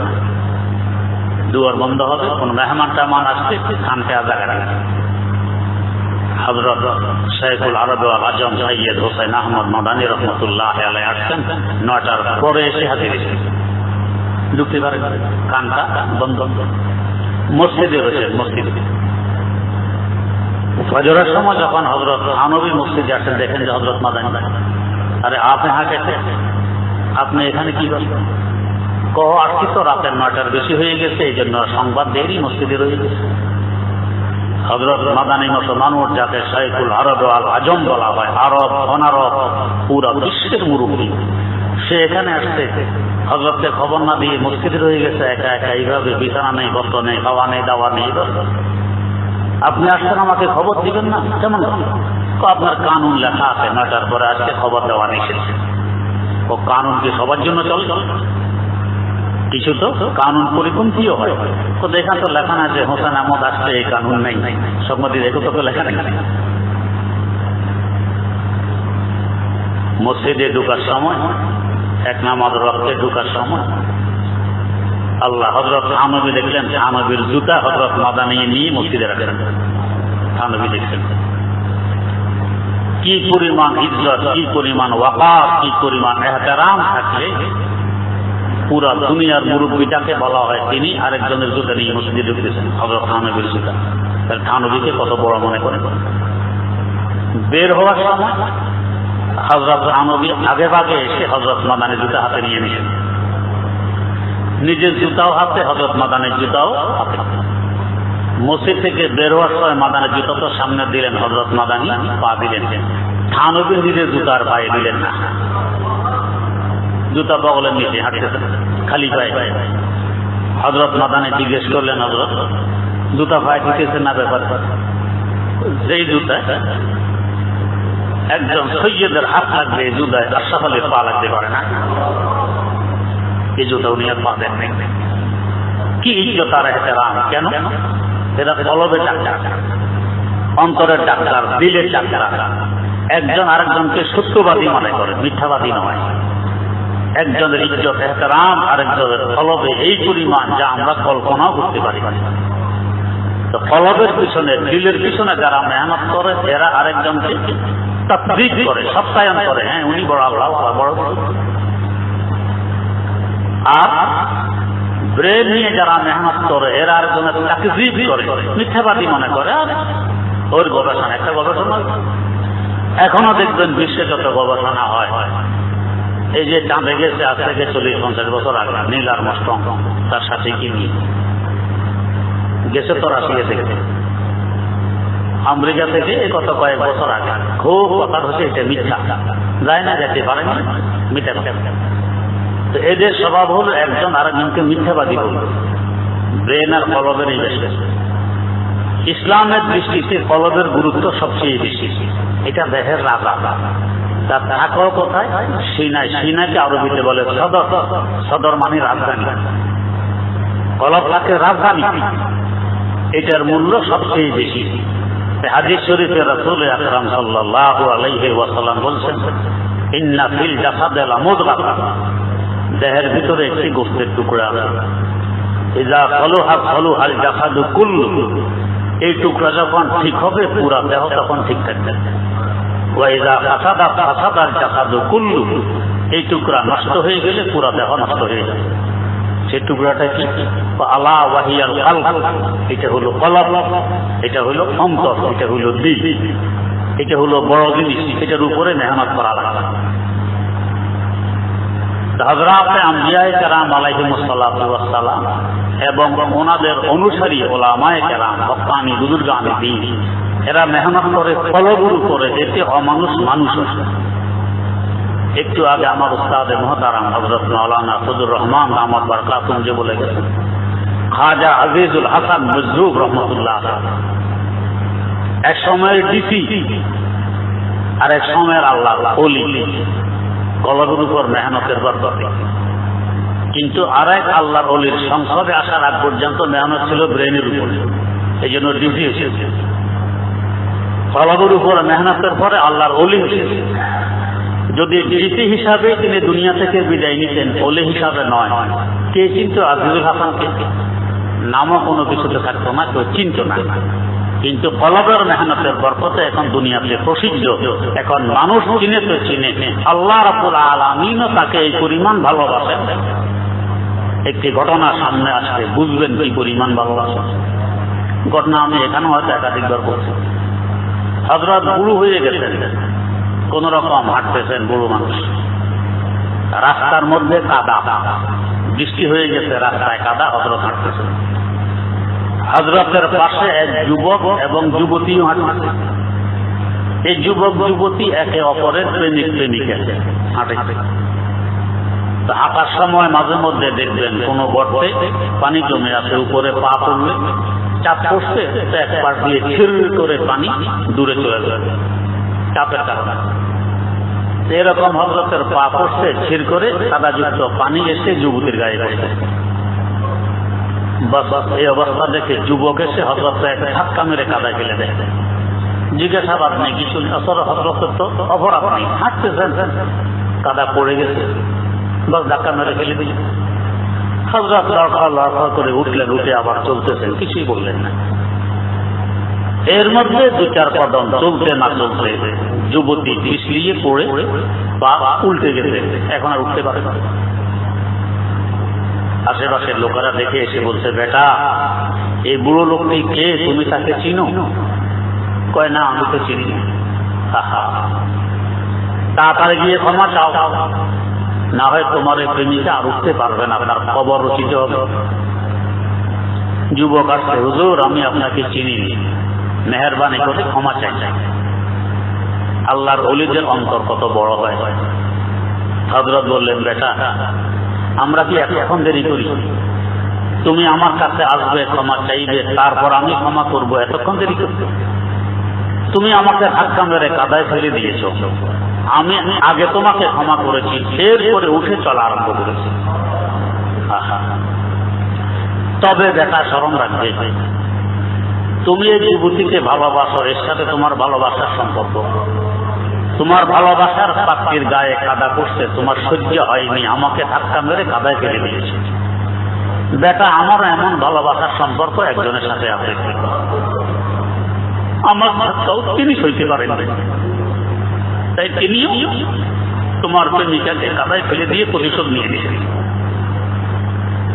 S1: দুয়ার বন্ধ হবে। কোন মেহমান টেহমান আসছে খানকায় জায়গা রাখবে। হযরত শাইখুল আরব ওয়াল আজম সৈয়দ হোসেন আহমদ মাদানী রহমতুল্লাহ আলাইহি আসছেন 9টার পরে এসে হাজির হয়েছে, ঢুকতে পারে, খানকা বন্ধ। মসজিদে রয়েছে, মসজিদে ফজরের সময় যখন হযরত থানবী মসজিদে আসেন, দেখেন যে হযরত মাদানী, আরে আপনি হাঁকে, আপনি এখানে কি করছেন? কহ আসছি তো, রাতের 9টার বেশি হয়ে গেছে, এই জন্য সংবাদ দেরি মসজিদে রয়ে গেছে। হযরত মাদানী মুসলমানুর যাকে শাইখুল আরব ওয়াল আজম বলা হয়, আরব অনারব পুরা বিশ্বের মুরব্বী, সে এখানে আসছে, হযরতকে খবর না দিয়ে মসজিদে রয়ে গেছে একা একা, এইভাবে বিছানা নেই, বস্ত্র নেই, খাওয়া নেই, দাওয়া নেই। আপনি আসছেন আমাকে খবর দিবেন না? কেমন? আপনার কানুন লেখা আছে 9টার পরে আজকে খবর দেওয়া নিষেধ। ও কানুন কি সবার জন্য চলে? কিছু তো কানুন পরিপন্থীও হয়। তো দেখা তো লেখা না যে হোসেন আহমদ আসছে, এই কানুন নেই, সম্মতি দেখো তো লেখা নেই। মসজিদে ঢুকার সময়, এক নামাজ রক্তে ঢুকার সময় আল্লাহ হযরত থানবী দেখলেন, থানবীর জুতা হযরত মাদানী নিয়ে মসজিদে রাখলেন। থানবী দেখলেন কি পরিমাণ ইজ্জত, কি পরিমাণ ওয়াকার, কি পরিমাণ ইহতিরাম থাকলে পুরা দুনিয়ার মুরব্বীটাকে বলা হয় তিনি আরেকজনের জুতা নিয়ে মসজিদে ঢুকতেছেন, হযরত থানবীর জুতা। তাহলে থানবীকে কত বড় মনে করেন। বের হওয়ার সময় হযরত থানবী আগে ভাগে এসে হযরত মাদানীর জুতা হাতে নিয়ে নিয়েছেন, নিজের জুতাও হাতে, হযরত মাদানীর জুতাও হাতে। মসজিদ থেকে বের হওয়ার সময় মাদানীর জুতা তো সামনে দিলেন, হযরত মাদানী পা দিলেন, থানবী নিজের জুতার পায়ে দিলেন না, জুতা বগলের নিচে হাঁটতেছেন খালি পায়ে। হযরত মাদানী জিজ্ঞেস করলেন, হযরত জুতা পায়ে দিতেছেন না ব্যাপার? যেই জুতা একজন সৈয়দের হাত লাগবে, এই জুতায় আশরাফ আলীর পা লাগতে পারে না, এই জুতা উনি আর পা দেন নাই। কি ইজ্জত আর ইহতিরাম! কেন? এটা কলবের ডাক্তার, অন্তরের ডাক্তার, দিলের ডাক্তার। একজন আরেকজনকে সত্যবাদী মনে করে, মিথ্যাবাদী নয়। একজনের ইজ্জত ইহতিরাম আরেকজনের কলবে এই পরিমাণ যা আমরা কল্পনাও করতে পারি। তো কলবের পিছনে, দিলের পিছনে যারা মেহনত করে, এরা আরেকজনকে তাকদীর করে, সত্যায়ন করে, হ্যাঁ উনি বড় বড়। আর ব্রেন নিয়ে যারা মেহনত করে, এরা আরেকজনের তাকদীর করে, মিথ্যাবাদী মনে করে। আর ওর গবেষণা, একটা গবেষণা এখনো দেখবেন বিশ্বে যত গবেষণা হয়, এই যে চাঁদে গেছে আজ থেকে 40-50 বছর আগে নীল আর্মস্ট্রং, তার সাথে কি নিয়ে গেছে তো রাশিয়া থেকে, আমেরিকা থেকে, এই কত কয়েক বছর আগে। খুব কথা হচ্ছে এটা মিথ্যা, যায় না, যেতে পারে না, মিথ্যা কথা। তো এদের স্বভাব হলো একজন আরেকজনকে মিথ্যাবাদী বলবে। ব্রেন আর কলবের এই বেশি। ইসলামের দৃষ্টিতে কলবের গুরুত্ব সবচেয়ে বেশি। এটা দেহের রাজা, তার থাকাও কোথায়? সিনাই। সিনাইকে আরবিতে বলে সদর, সদর মানে রাজধানী। কলব থাকে রাজধানী, এটার মূল্য সবচেয়ে বেশি। হাদিস শরীফে রাসূল আকরাম সাল্লাল্লাহু আলাইহি ওয়াসাল্লাম বলছেন, ইন্না ফিল জাসাদি লামুদগাহ, দেহের ভিতরে একটি গোশতের টুকরা আছে, ইযা সালুহা সালুহাল জাসাদু কুল্লু, এই টুকরা যখন ঠিক হবে পুরা দেহ তখন ঠিক থাকবে। ওয়া ইযা ফাসাদা ফাসাদাল জাসাদু কুল্লু, এই টুকরা নষ্ট হয়ে গেলে পুরা দেহ নষ্ট হয়ে যাবে। সেই টুকরাটা কি? আলা ওয়াহিয়াল কলব, এটা হলো কলব, এটা হলো অন্তর, এটা হলো দিল, এটা হলো বড় জিনিস, এটার উপরে মেহনত করা লাগে। হযরত আম্বিয়ায়ে কেরাম আলাইহিমুস সালাতু ওয়াস সালাম এবং ওনাদের অনুসারী উলামায়ে কেরাম, হক্কানি বুজুর্গানে দ্বীন, এরা মেহনত করে কলবের উপরে, এতে অমানুষ মানুষ। একটু আগে আমার উস্তাদ মুহতারাম হযরত মাওলানা ফজলুর রহমান দামাত বারকাতুহুম যে বলে গেছেন, খাজা আজিজুল হাসান মজরুব রহমাতুল্লাহ এক সময়ের ডিসি আর এক সময়ের আল্লাহর ওলি, কলবের উপর মেহনতের বরকতে। কিন্তু আরেক আল্লাহর ওলির সংসদে আসার আগ পর্যন্ত মেহনত ছিল ব্রেনের উপর, এই জন্য ডিসি হয়েছে। কলবের উপর মেহনতের পরে আল্লাহর ওলি হয়েছে। যদি ডিসি হিসাবে তিনি দুনিয়া থেকে বিদায় নিতেন, ওলি হিসাবে নয়, কে চিনত আজিজুল হাসানকে? নামও কোনো কিছুতে থাকতো না, কেউ চিনত না। কিন্তু কলবের মেহনতের বরকতে এখন দুনিয়াতে প্রসিদ্ধ, এখন মানুষ চিনে তো চিনে, আল্লাহ রাব্বুল আলামিনও তাকে এই পরিমাণ ভালোবাসেন। একটি ঘটনা সামনে আসবে, বুঝবেন কি পরিমাণ ভালোবাসেন। ঘটনা আমি এখানে হয়তো একাধিকবার বলছি। হযরত বুড়ো হয়ে গেছেন, কোন রকম হাঁটতেছেন বুড়ো মানুষ, রাস্তার মধ্যে কাদা, বৃষ্টি হয়ে গেছে, রাস্তায় কাদা, হযরত হাঁটতেছেন। হযরতের পাশে এক যুবক এবং যুবতীও হাঁটছে। এই যুবক যুবতী একে অপরের প্রেমিক প্রেমিকা হাঁটে। হাঁটার সময় মাঝে মধ্যে দেখবেন কোনো গর্তে পানি জমে আছে, উপরে পা পড়লে চাপ পড়ছে, এক পাশ দিয়ে ছির করে পানি দূরে চলে যাবে চাপের কারণে। এরকম হযরতের পা পড়ছে, ছির করে কাদাযুক্ত পানি এসে যুবতীর গায়ে পড়ছে। এই অবস্থা দেখে যুবক এসে হযরতকে এক ধাক্কা মেরে কাদা ফেলে দেয়। জিজ্ঞাসাবাদ নেই, কিছু আসলে হযরতের তো অপরাধ নেই, হাঁটতেছেন, কাদা পড়ে গেছে, বস ধাক্কা মেরে ফেলে দিল। হযরত লড়খড় করে উঠলেন, উঠে আবার চলতেছেন, কিছুই বললেন না। এর মধ্যে দু চার কদম চলতে না চলতে যুবতী পিছলিয়ে পড়ে বা উল্টে গেছে, এখন আর উঠতে পারে না। আশেপাশের লোকেরা দেখে এসে বলছে, বেটা এই বুড়ো লোকটি কে, তুমি তাকে চিনো? কয় না, আমি তো চিনি না। তাড়াতাড়ি গিয়ে ক্ষমা চাও, না হয় তোমার এই প্রেমিকা আর উঠতে পারবে না, তার কবর রচিত হবে। যুবক আসছে, হুজুর আমি আপনাকে চিনি, মেহেরবানি করে ক্ষমা চাই। আল্লাহর ওলিদের অন্তর কত বড় হয়। হযরত বললেন, বেটা আমরা কি এখন দেরি করি? তুমি আমার কাছে আসবে, ক্ষমা চাইবে, তারপর আমি ক্ষমা করবো, এতক্ষণ দেরি করবে? তুমি আমাকে ধাক্কা মেরে কাদায় ফেলে দিয়েছ, আমি আগে তোমাকে ক্ষমা করেছি, এরপরে উঠে চলা আরম্ভ করেছি। তবে বেটা স্মরণ রাখবে, তুমি এই যুবতীকে ভালোবাসো, এর সাথে তোমার ভালোবাসার সম্পর্ক। তোমার ভালোবাসার পাত্রীর গায়ে কাদা পড়ছে, তোমার সহ্য হয়নি, আমাকে ধাক্কা মেরে কাদায় ফেলে দিয়েছে। বেটা আমার এমন ভালোবাসার সম্পর্ক একজনের সাথে আছে, আমার ধাক্কাও তিনি সইতে পারেন, তাই তিনিও তোমার প্রেমিকাকে কাদায় ফেলে দিয়ে প্রতিশোধ নিয়ে নিয়েছেন।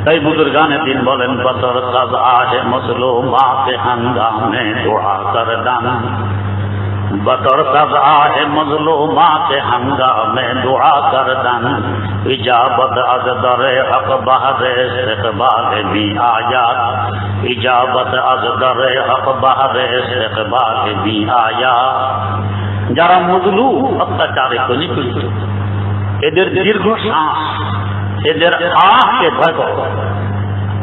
S1: তাই বুজুর্গানে দিন বলেন, বদর সাজ আহে মজলুমাত হাঙ্গামে দুআ কর দান, বদর সাজ আহে মজলুমাত হাঙ্গামে দুআ কর দান, ইজাবত আজ দরে হক বাহরে ইস্তিকবাল বি আয়াত, ইজাবত আজ দরে হক বাহরে ইস্তিকবাল বি আয়াত। যারা মজলুম, অত্যাচারে নিপীড়িত, এদের দীর্ঘ শ্বাস, এদের আহকে ভয় করে,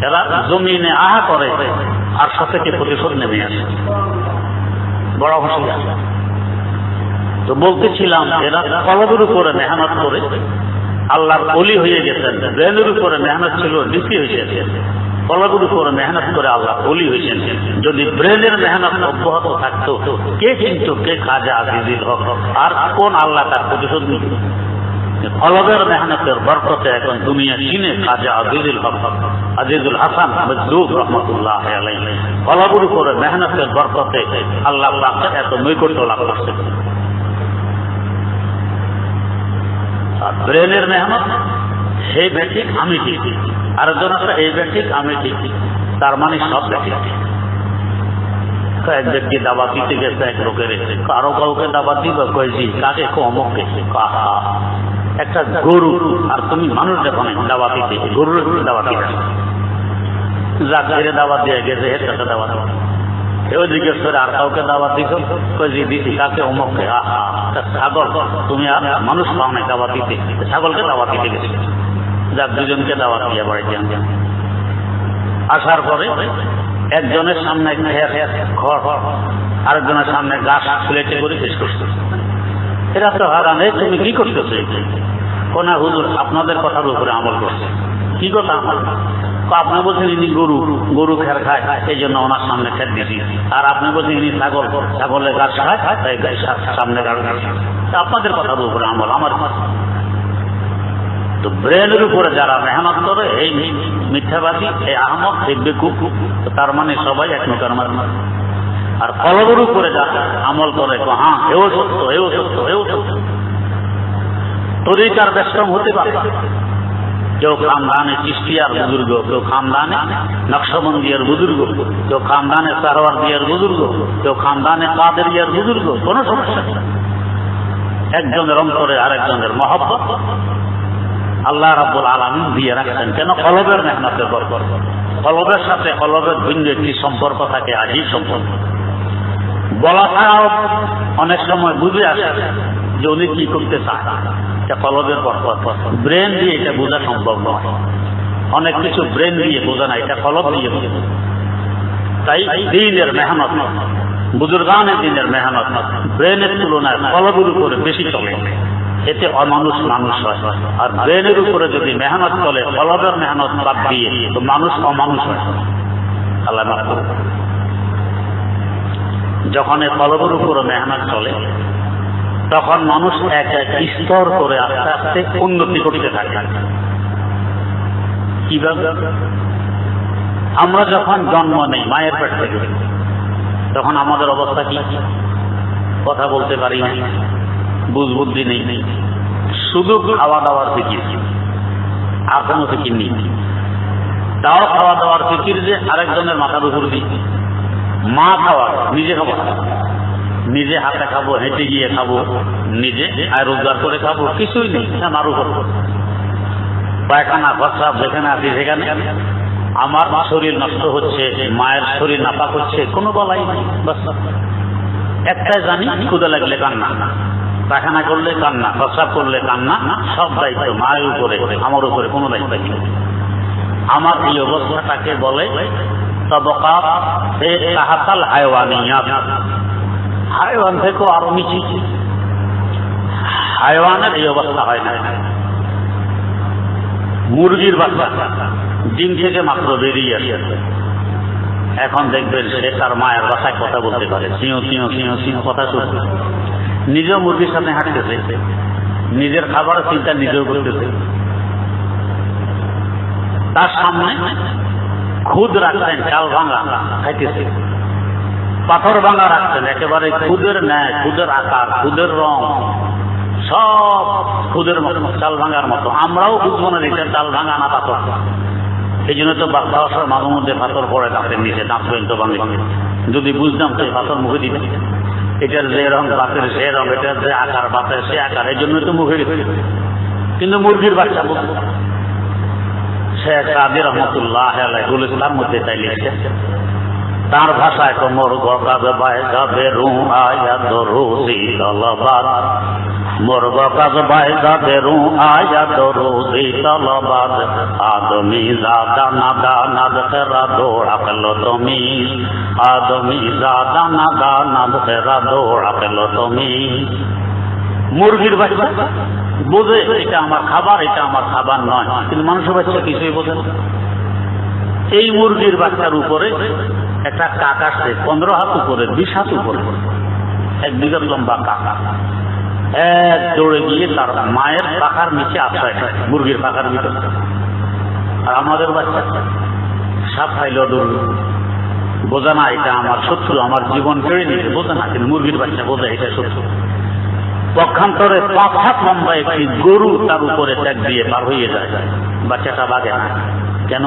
S1: এরা জমিনে আহা করে আর সাথে প্রতিশোধ নেমে আসে, বড় হুঁশিয়ার। তো বলতেছিলাম, এরা কলবের উপরে মেহনত করে আল্লাহর ওলি হয়ে গেছেন, ব্রেনের উপরে মেহনত ছিল, ডিসি হয়ে গেছে, কলবের উপর মেহনত করে আল্লাহ ওলি হয়েছেন। যদি ব্রেনের মেহনত অব্যাহত থাকতো, কে কিন্তু কে খাজা আজিজুল হক, আর কোন আল্লাহ তার প্রতিশোধ নিত? কলবের মেহনতের বরকতে এখন দুনিয়া চিনে খাজা আজিজুল হক, আজিজুল হাসান মজদুব রহমতুল্লাহ আলাইহি। কলবের উপর মেহনতের বরকতে আল্লাহ পাক এত নৈকট্য লাভ করছে। আর ব্রেনের মেহনত, হে বেঠিক আমি ঠিক, আরেকজন আছে এই বেঠিক আমি ঠিক, তার মানে সব বেঠিক। এক ব্যক্তি দাবা দিতে গেছে এক লোকের, কারো কাউকে দাবা দিবে, কয়েছি কাকে অমুককে, একটা গরু, আর তুমি মানুষ দেখো না দাবা দিতে, গরুর দাবা দিতে যাকে দাবা দিয়ে গেছে এর কাছে দাবা দেওয়া। এও জিজ্ঞেস করে আর কাউকে দাওয়াত দিত, কই দিছি কাকে অমুককে। ছাগল, তুমি আর মানুষ পাও না দাওয়াত দিতে, ছাগলকে দাওয়াত দিতে গেছে। যাক দুজনকে দাওয়াত দিয়ে বাড়িতে আনছেন। আসার পরে একজনের সামনে খড়, আরেকজনের সামনে গাছ প্লেটে করে শেষ করছে। এরা তো হারান, তুমি কি করতেছো? কোনা হুজুর আপনাদের কথার উপরে আমল করছে। কি কথা আমল? আপনি বলছেন ইনি গরু, গরু খের খায়, এই জন্য ওনার সামনে খের দিছি। আর আপনি বলছেন ইনি ছাগল, ছাগলের গাছ খায়, তাই সামনে গাছ। আপনাদের কথার উপরে আমল আমার। তো ব্রেনের উপরে যারা মেহনত করে, এই মিথ্যাবাদী, এই আহমদ, এই বেকুব, তার মানে সবাই এক নৌকার মার। আর কলবের উপরে যারা আমল করে, হ্যাঁ এও সত্য, এও সত্য, এও সত্য। তরিকার ব্যস্তম হতে পারে, কেউ খানদানে চিশতিয়ার বুজুর্গ, কেউ খানদানে নকশবন্দিয়ার বুজুর্গ, কেউ খানদানে সারওয়ারদিয়ার বুজুর্গ, কেউ খানদানে কাদেরিয়ার বুজুর্গ, কোনো সমস্যা নেই। একজনের অন্তরে আরেকজনের মহব্বত আল্লাহ রাব্বুল আলামিন দিয়ে রাখছেন। কেন? কলবের মেহনতের বরকত। কলবের সাথে কলবের ভিন্ন একটি সম্পর্ক থাকে, আজীব সম্পর্ক। বলা ছাড়াও অনেক সময় বুঝে আসে যে উনি কি করতে চায়। এটা কলবের বরকত। ব্রেন দিয়ে এটা বোঝা সম্ভব নয়। অনেক কিছু ব্রেন দিয়ে বোঝা না, এটা কলব দিয়ে বোঝা। তাই দিনের মেহনত, বুজুর্গানের দিনের মেহনত ব্রেনের তুলনায় কলবের উপরে বেশি চলে। এতে অমানুষ মানুষ হয়। আর ব্রেনের উপরে যদি মেহনত চলে, কলবের মেহনত বাদ দিয়ে, তো মানুষ অমানুষ হয়। আল্লাহ মাফ করুন। যখন এই কলবের উপরে মেহনত চলে, তখন মানুষ এক এক স্তর করে আস্তে আস্তে উন্নতি করতে থাকে। কিভাবে? আমরা যখন জন্ম নেই মায়ের পেট থেকে, তখন আমাদের অবস্থা কি? কথা বলতে পারি না, বুঝবুদ্ধি নেই, শুধু খাওয়া দাওয়ার ফিকির, আর কোনো ফিকির নেই। তাও খাওয়া দাওয়ার ফিকির যে আরেকজনের মাথার উপর দিই। মা খাওয়া, নিজে খাবো, নিজে হাতে খাবো, হেঁটে গিয়ে খাবো, নিজে আয় রোজগার করে খাবো, কিছুই নেই আমার উপর। পায়খানা প্রস্রাব যেখানে আছি সেখানে আমার শরীর নষ্ট হচ্ছে, মায়ের শরীর নাপাক হচ্ছে, কোনো বলাই নেই। একটাই জানি, ক্ষুধা লাগলে কান্না, পায়খানা করলে কান্না, প্রস্রাব করলে কান্না, সব দায়িত্ব মায়ের উপরে, আমার উপরে কোনো দায়িত্ব নেই। আমার এই অবস্থাটাকে বলে তবকাত তাহাতাল হায়ওয়ানিয়াত। হায়ওয়ান থেকেও আরো নিচে। হায়ওয়ানের এই অবস্থা হয় না। মুরগির বাচ্চা ডিম থেকে মাত্র বেরিয়ে আসে, এখন দেখবেন সে তার মায়ের বাসায় কথা বলতে পারে, সিঁও সিঁও সিঁও সিঁও কথা শুনতে। নিজেও মুরগির সামনে হাঁটতেছে, নিজের খাবারের চিন্তা নিজেও করতেছে। তার সামনে খুদ রাখছেন, চাল ভাঙা খাইতেছে। পাথর ভাঙা রাখছেন, একেবারে খুদের ন্যায়, খুদের আকার, খুদের রং, সব খুদের মতো, চাল ভাঙার মতো। আমরাও বুঝবো না এটা চাল ভাঙা না পাথর। এই জন্য তো বাচ্চা আসার মাঝে মধ্যে পাথর পড়ে দাঁতের নিচে, দাঁত পর্যন্ত ভাঙে। যদি বুঝতাম তো পাথর মুখে দিবে। এটার যে রং বাতের সে রং, এটার যে আকার বাতের সে আকার, এই জন্য তো মুখে দিবে। কিন্তু মুরগির বাচ্চা বুঝবো। শেখ সাদি রহমতুল্লাহ আলাইহি তার মধ্যে তাই লিখছে, তার ভাষায় তো মোর গকাজ বাইজা বেরু আয়া দরুদি তলবাদ, মোর গকাজ বাইজা বেরু আয়া দরুদি তলবাদ, আদমি জাদা নাদা নাদ তেরা দৌড়া পেল তুমি, আদমি জাদা নাদা নাদ তেরা দৌড়া পেল তুমি। মুরগির বাচ্চা বোঝে এটা আমার খাবার, এটা আমার খাবার নয়, কিন্তু মানুষের বাচ্চা কিছুই বোঝে না। এই মুরগির বাচ্চার উপরে একটা কাক আসছে 15 হাত উপরে, 20 হাত উপরে, 1 বিঘত লম্বা কাকা এক দৌড়ে গিয়ে তার মায়ের পাখার নিচে আশ্রয় নেয়, মুরগির পাখার ভিতরে। আর আমাদের বাচ্চা সাপ খাইল দৌড়, বোঝা না এটা আমার শত্রু, আমার জীবন কেড়ে নিতে, বোঝা না, কিন্তু মুরগির বাচ্চা বোঝা এটা শত্রু। পক্ষান্তরে 5 হাত লম্বা একটি গরু তার উপরে ত্যাগ দিয়ে পার হয়ে যায়, বাচ্চাটা বাগে না। কেন?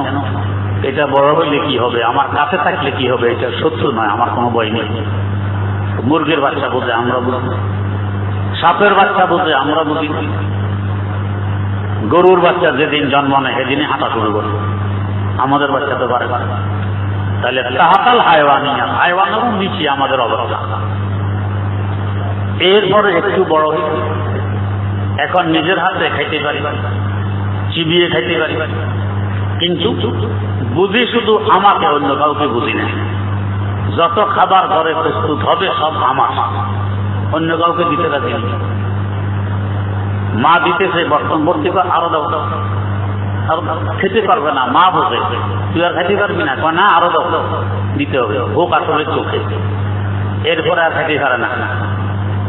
S1: এটা বড় হইলে কি হবে, আমার কাছে থাকলে কি হবে, এটা শত্রু নয়, আমার কোনো ভয় নেই। মুরগির বাচ্চা বোঝে, আমরা বুঝি। সাপের বাচ্চা বোঝে, আমরা বুঝি। গরুর বাচ্চা যেদিন জন্ম নেয় সেদিনে হাঁটা শুরু করে, আমাদের বাচ্চা তো পারে। তাহলে তাহাতাল হায়ওয়ানিয়া, হায়ওয়ানেরও নিচে আমাদের অবস্থা। এরপরে একটু বড় হই, এখন নিজের হাতে খাইতে পারি, চিবিয়ে খাইতে পারি, কিন্তু বুঝি শুধু আমাকে, অন্য কাউকে বুঝি না। যত খাবার ঘরে প্রস্তুত হবে সব আমার, অন্য কাউকে দিতে রাজি না। মা দিতেছে বর্তন ভর্তি করে, আরো দাও, আর খেতে পারবে না, মা বোঝে, তুই আর খাইতে পারবি না, না আরো দাও, দিতে হবে, হোক আসলে চোখে। এরপরে আর খাইতে পারে না।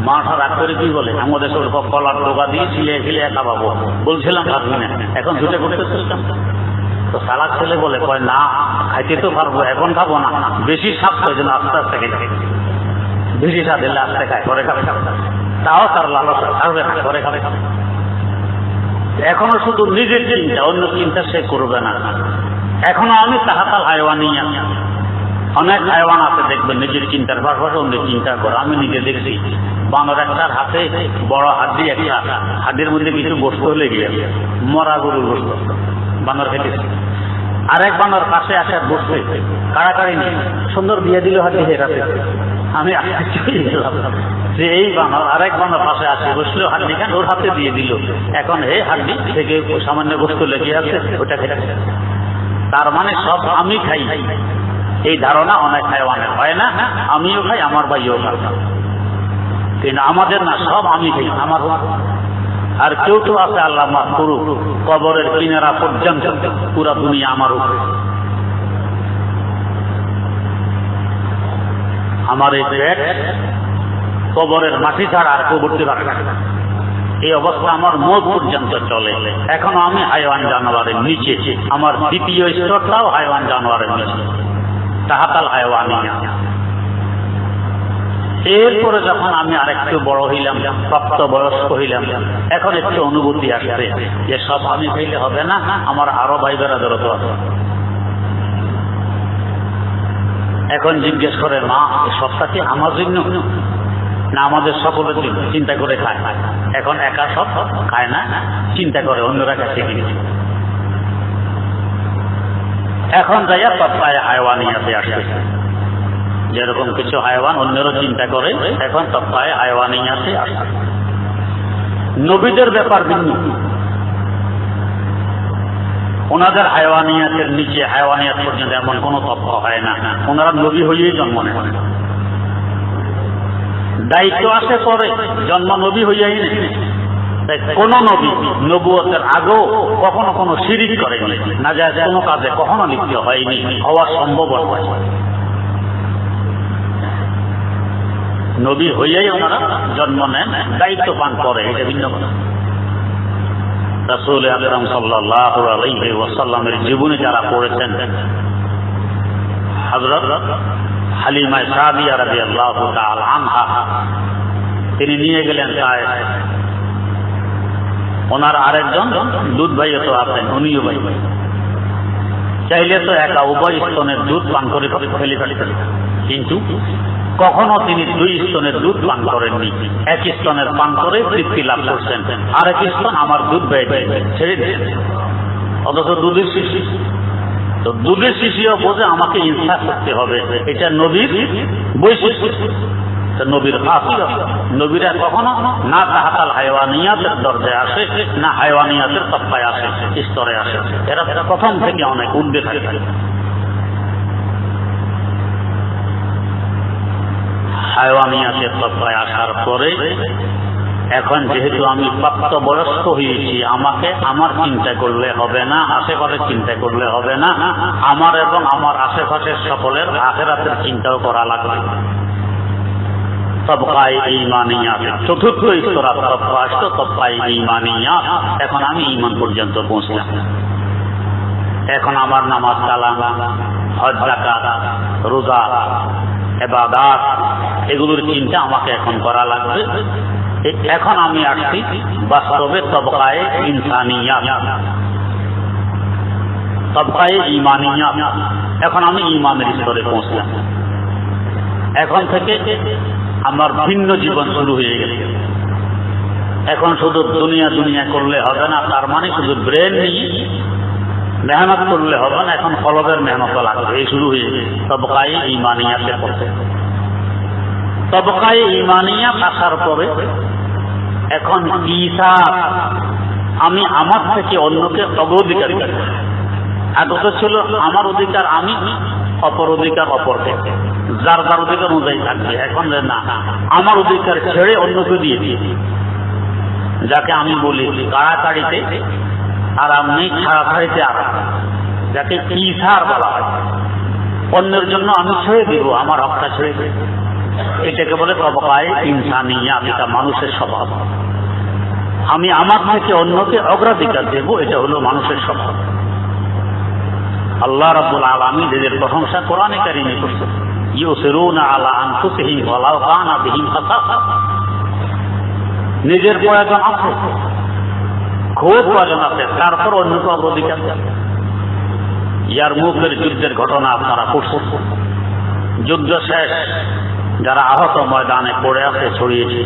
S1: মাঠা রাগ করে কি বলে, আমাদের সব কলার টোকা দিয়ে ছিলে ছিলে খাওয়াবো, বলছিলাম পারবি না, এখন ছুটে করতে চলতাম। তো সালাক ছেলে বলে, কয় না খাইতে তো পারবো, এখন খাবো না, বেশি স্বাদ তো যেন আস্তে আস্তে খেতে, বেশি স্বাদ এলে আস্তে খায়, করে খাবে, তাও তার লালসা খাবে না, করে খাবে। এখনো শুধু নিজের চিন্তা, অন্য চিন্তা সে করবে না। এখনো আমি তাহাতাল হায়ওয়ানিয়া। অনেক হায়ওয়ান আছে দেখবেন নিজের চিন্তার পাশাপাশি অন্য চিন্তা করে। আমি নিজে দেখছি বানর একটার হাতে বড় হাড্ডি, একটা হাড্ডির মধ্যে কিছু বস্তু হলে গিয়ে মরা গরুর বস্তু, বানর খেতেছে। আরেক বানর পাশে আসে বসছে, কাড়াকাড়ি নেই, সুন্দর দিয়ে দিল হাড্ডি হেরাতে। আমি যে এই বানর আরেক বানর পাশে আসে বসলো, হাড্ডি খান ওর হাতে দিয়ে দিল, এখন এই হাড্ডি থেকে সামান্য বস্তু লেগে আছে, ওটা খেতে। তার মানে সব আমি খাই, এই ধারণা অনেক হায়ওয়ানের হয় না। আমিও খাই, আমার ভাইও খাই, কিন্তু আমাদের না, সব আমি খাই, আমার। আর কেউ তো আছে আল্লাহ মাফ করুক, কবরের কিনারা পর্যন্ত পুরা দুনিয়া আমার উপরে। আমার এই পেট কবরের মাটি ছাড়া আর কেউ করতে পারে না, এই অবস্থা আমার মৌত পর্যন্ত চলে। এখনো আমি হায়ওয়ান জানোয়ারের নিচে, আমার দ্বিতীয় স্তরটাও হায়ওয়ান জানোয়ারের নিচে, তাহাতাল হায়ওয়ানিয়া। এরপরে যখন আমি আরেকটু বড় হইলাম, প্রাপ্ত বয়স্ক হইলাম, এখন একটু অনুভূতি আসছে যে সব আমি খাইলে হবে না, আমার আরো ভাই বেড়াদের তো আছে। এখন জিজ্ঞেস করে, মা সবটা কি আমার জন্য না আমাদের সকলের জন্য? চিন্তা করে খায়। এখন একা সব খায় না, চিন্তা করে অন্যরা কাছে কিনে। এখন যাইয়া তৎপায় হায়ওয়ানিয়াতে আসছে, যেরকম কিছু হায়ওয়ান অন্যেরও চিন্তা করে, এখন তৎপায় হায়ওয়ানিয়াতে আসছে। নবীদের ব্যাপার ভিন্ন, ওনাদের হায়ওয়ানিয়াতের নিচে, হায়ওয়ানিয়াত পর্যন্ত এমন কোনো তথ্য হয় না, ওনারা নবী হইয়েই জন্ম নেন। দায়িত্ব আসে পরে, জন্ম নবী হইয়াই নেই। কোন নবী নবুয়তের আগেও কখনো কোনো শিরিক করেনি, না যায় কোনো কাজে কখনো লিপ্ত হয়নি, হওয়া সম্ভব নয়। নবী হইয়াই ওনারা জন্ম নেন, দায়িত্ব পান করে, এটা ভিন্ন কথা। রাসূল আকরাম সাল্লাল্লাহু আলাইহি ওয়াসাল্লামের জীবনে যারা পড়েছেন, হযরত হালিমা সাদিয়া রাদিয়াল্লাহু তাআলা আনহা, তিনি নিয়ে গেলেন তায়েফ। ওনার আরেকজন দুধ ভাইও তো আছেন, উনিও ভাই, চাইলে তো একা উভয় স্তনের দুধ পান করে ফেলে ফেলতেন, কিন্তু কখনো তিনি 2 স্তনের দুধ পান করেননি। 1 স্তনের পান করে তৃপ্তি লাভ করছেন, আরেক স্তন আমার দুধ ভাই ছেড়ে দিয়েছেন। অথচ দুধের শিশি, তো দুধের শিশিও বোঝে আমাকে ইনসাফ করতে হবে, এটা নবীর বৈশিষ্ট্য। নবীর খাসিয়ত, নবীরা কখনো না তাহাতাল হায়ওয়ানিয়াতের দরজায় আসে, না হায়ওয়ানিয়াতের তফায় আসে, স্তরে আসে। এরা প্রথম থেকে অনেক ঊর্ধ্বে থাকে। হায়ওয়ানিয়াতের তফায় আসার পরে এখন যেহেতু আমি প্রাপ্তবয়স্ক হয়েছি, আমাকে আমার চিন্তা করলে হবে না, আশেপাশের চিন্তা করলে হবে না, আমার এবং আমার আশেপাশের সকলের আখিরাতের চিন্তাও করা লাগবে। তবকায়ে ঈমানিয়াত, চতুর্থ স্তরাত তবকা আসতো তবকায়ে ঈমানিয়াত। এখন আমি ঈমান পর্যন্ত পৌঁছলাম। এখন আমার নামাজ কালাম, হজ যাকাত, রোজা, ইবাদত, এগুলোর চিন্তা আমাকে এখন করা লাগবে। এখন আমি আসছি বাস্তবে তবকায়ে ইনসানিয়াত, তবকায়ে ঈমানিয়াত। এখন আমি ঈমানের স্তরে পৌঁছলাম। এখন থেকে আমার ভিন্ন জীবন শুরু হয়ে গেছে। এখন শুধু দুনিয়া দুনিয়া করলে হবে না, তার মানে শুধু ব্রেন নিয়ে মেহনত করলে হবে না, এখন কলবের মেহনত লাগবে। এই শুরু হয়ে গেছে তবকায়ে ঈমানিয়াতে পড়তে। তবকায়ে ঈমানিয়াত আসার পরে এখন ঈসার, আমি আমার থেকে অন্যকে অগ্রাধিকার দিই। আগত ছিল আমার অধিকার আমি, অপর অধিকার অপরকে, যার যার অধিকার অনুযায়ী থাকবে। এখন না, আমার অধিকার ছেড়ে অন্যকে দিয়ে দিই। যাকে আমি বলি কাড়াকাড়িতে আরাম নেই, ছাড়াছাড়িতে আরাম, যাকে ঈসার বলা হয়। অন্যের জন্য আমি ছেড়ে দিব, আমার হকটা ছেড়ে দিব। এটাকে বলে তবকায়ে ইনসানিয়াত, এটা মানুষের স্বভাব। আমি আমার থেকে অন্যকে অগ্রাধিকার দেব, এটা হলো মানুষের স্বভাব। আল্লাহ রাব্বুল আলামিন এদের প্রশংসা কোরআনে কারিমে করছেন, ইউসিরুনা আলা আনফুসিহিম ওয়ালাউ কানা বিহিম খাসাসা। নিজের প্রয়োজন আছে, খুব প্রয়োজন আছে, তারপর অন্যকে অগ্রাধিকার। ইয়ারমুকের যুদ্ধের ঘটনা আপনারা পড়ছেন। যুদ্ধ শেষ, যারা আহত ময়দানে পড়ে আছে ছড়িয়েছে,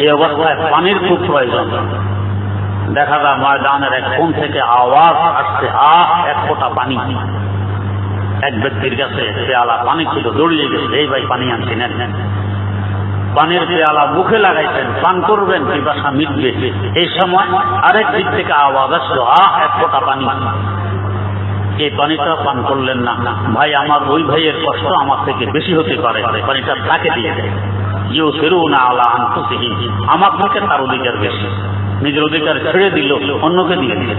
S1: এই অবস্থায় পানির খুব প্রয়োজন। দেখা যায় ময়দানের এক কোণ থেকে আওয়াজ আসছে, এক ফোঁটা পানি। এক ব্যক্তির কাছে পেয়ালা পানি ছিল, দৌড়িয়ে গেছে, এই ভাই পানি আনছি, নেন। পানির পেয়ালা মুখে লাগাইছেন, পান করবেন, পিপাসা মিটবে। এই সময় আরেক দিক থেকে আওয়াজ আসলো, এক ফোঁটা পানি। এই পানিটা পান করলেন না, ভাই আমার ওই ভাইয়ের কষ্ট আমার থেকে বেশি হতে পারে, পানিটা তাকে দিয়ে দেয়। ইউসিরুনা আলা আনফুসিহিম, আমার থেকে তার অধিকার বেশি, নিজের অধিকার ছেড়ে দিল, অন্যকে দিয়ে দিল।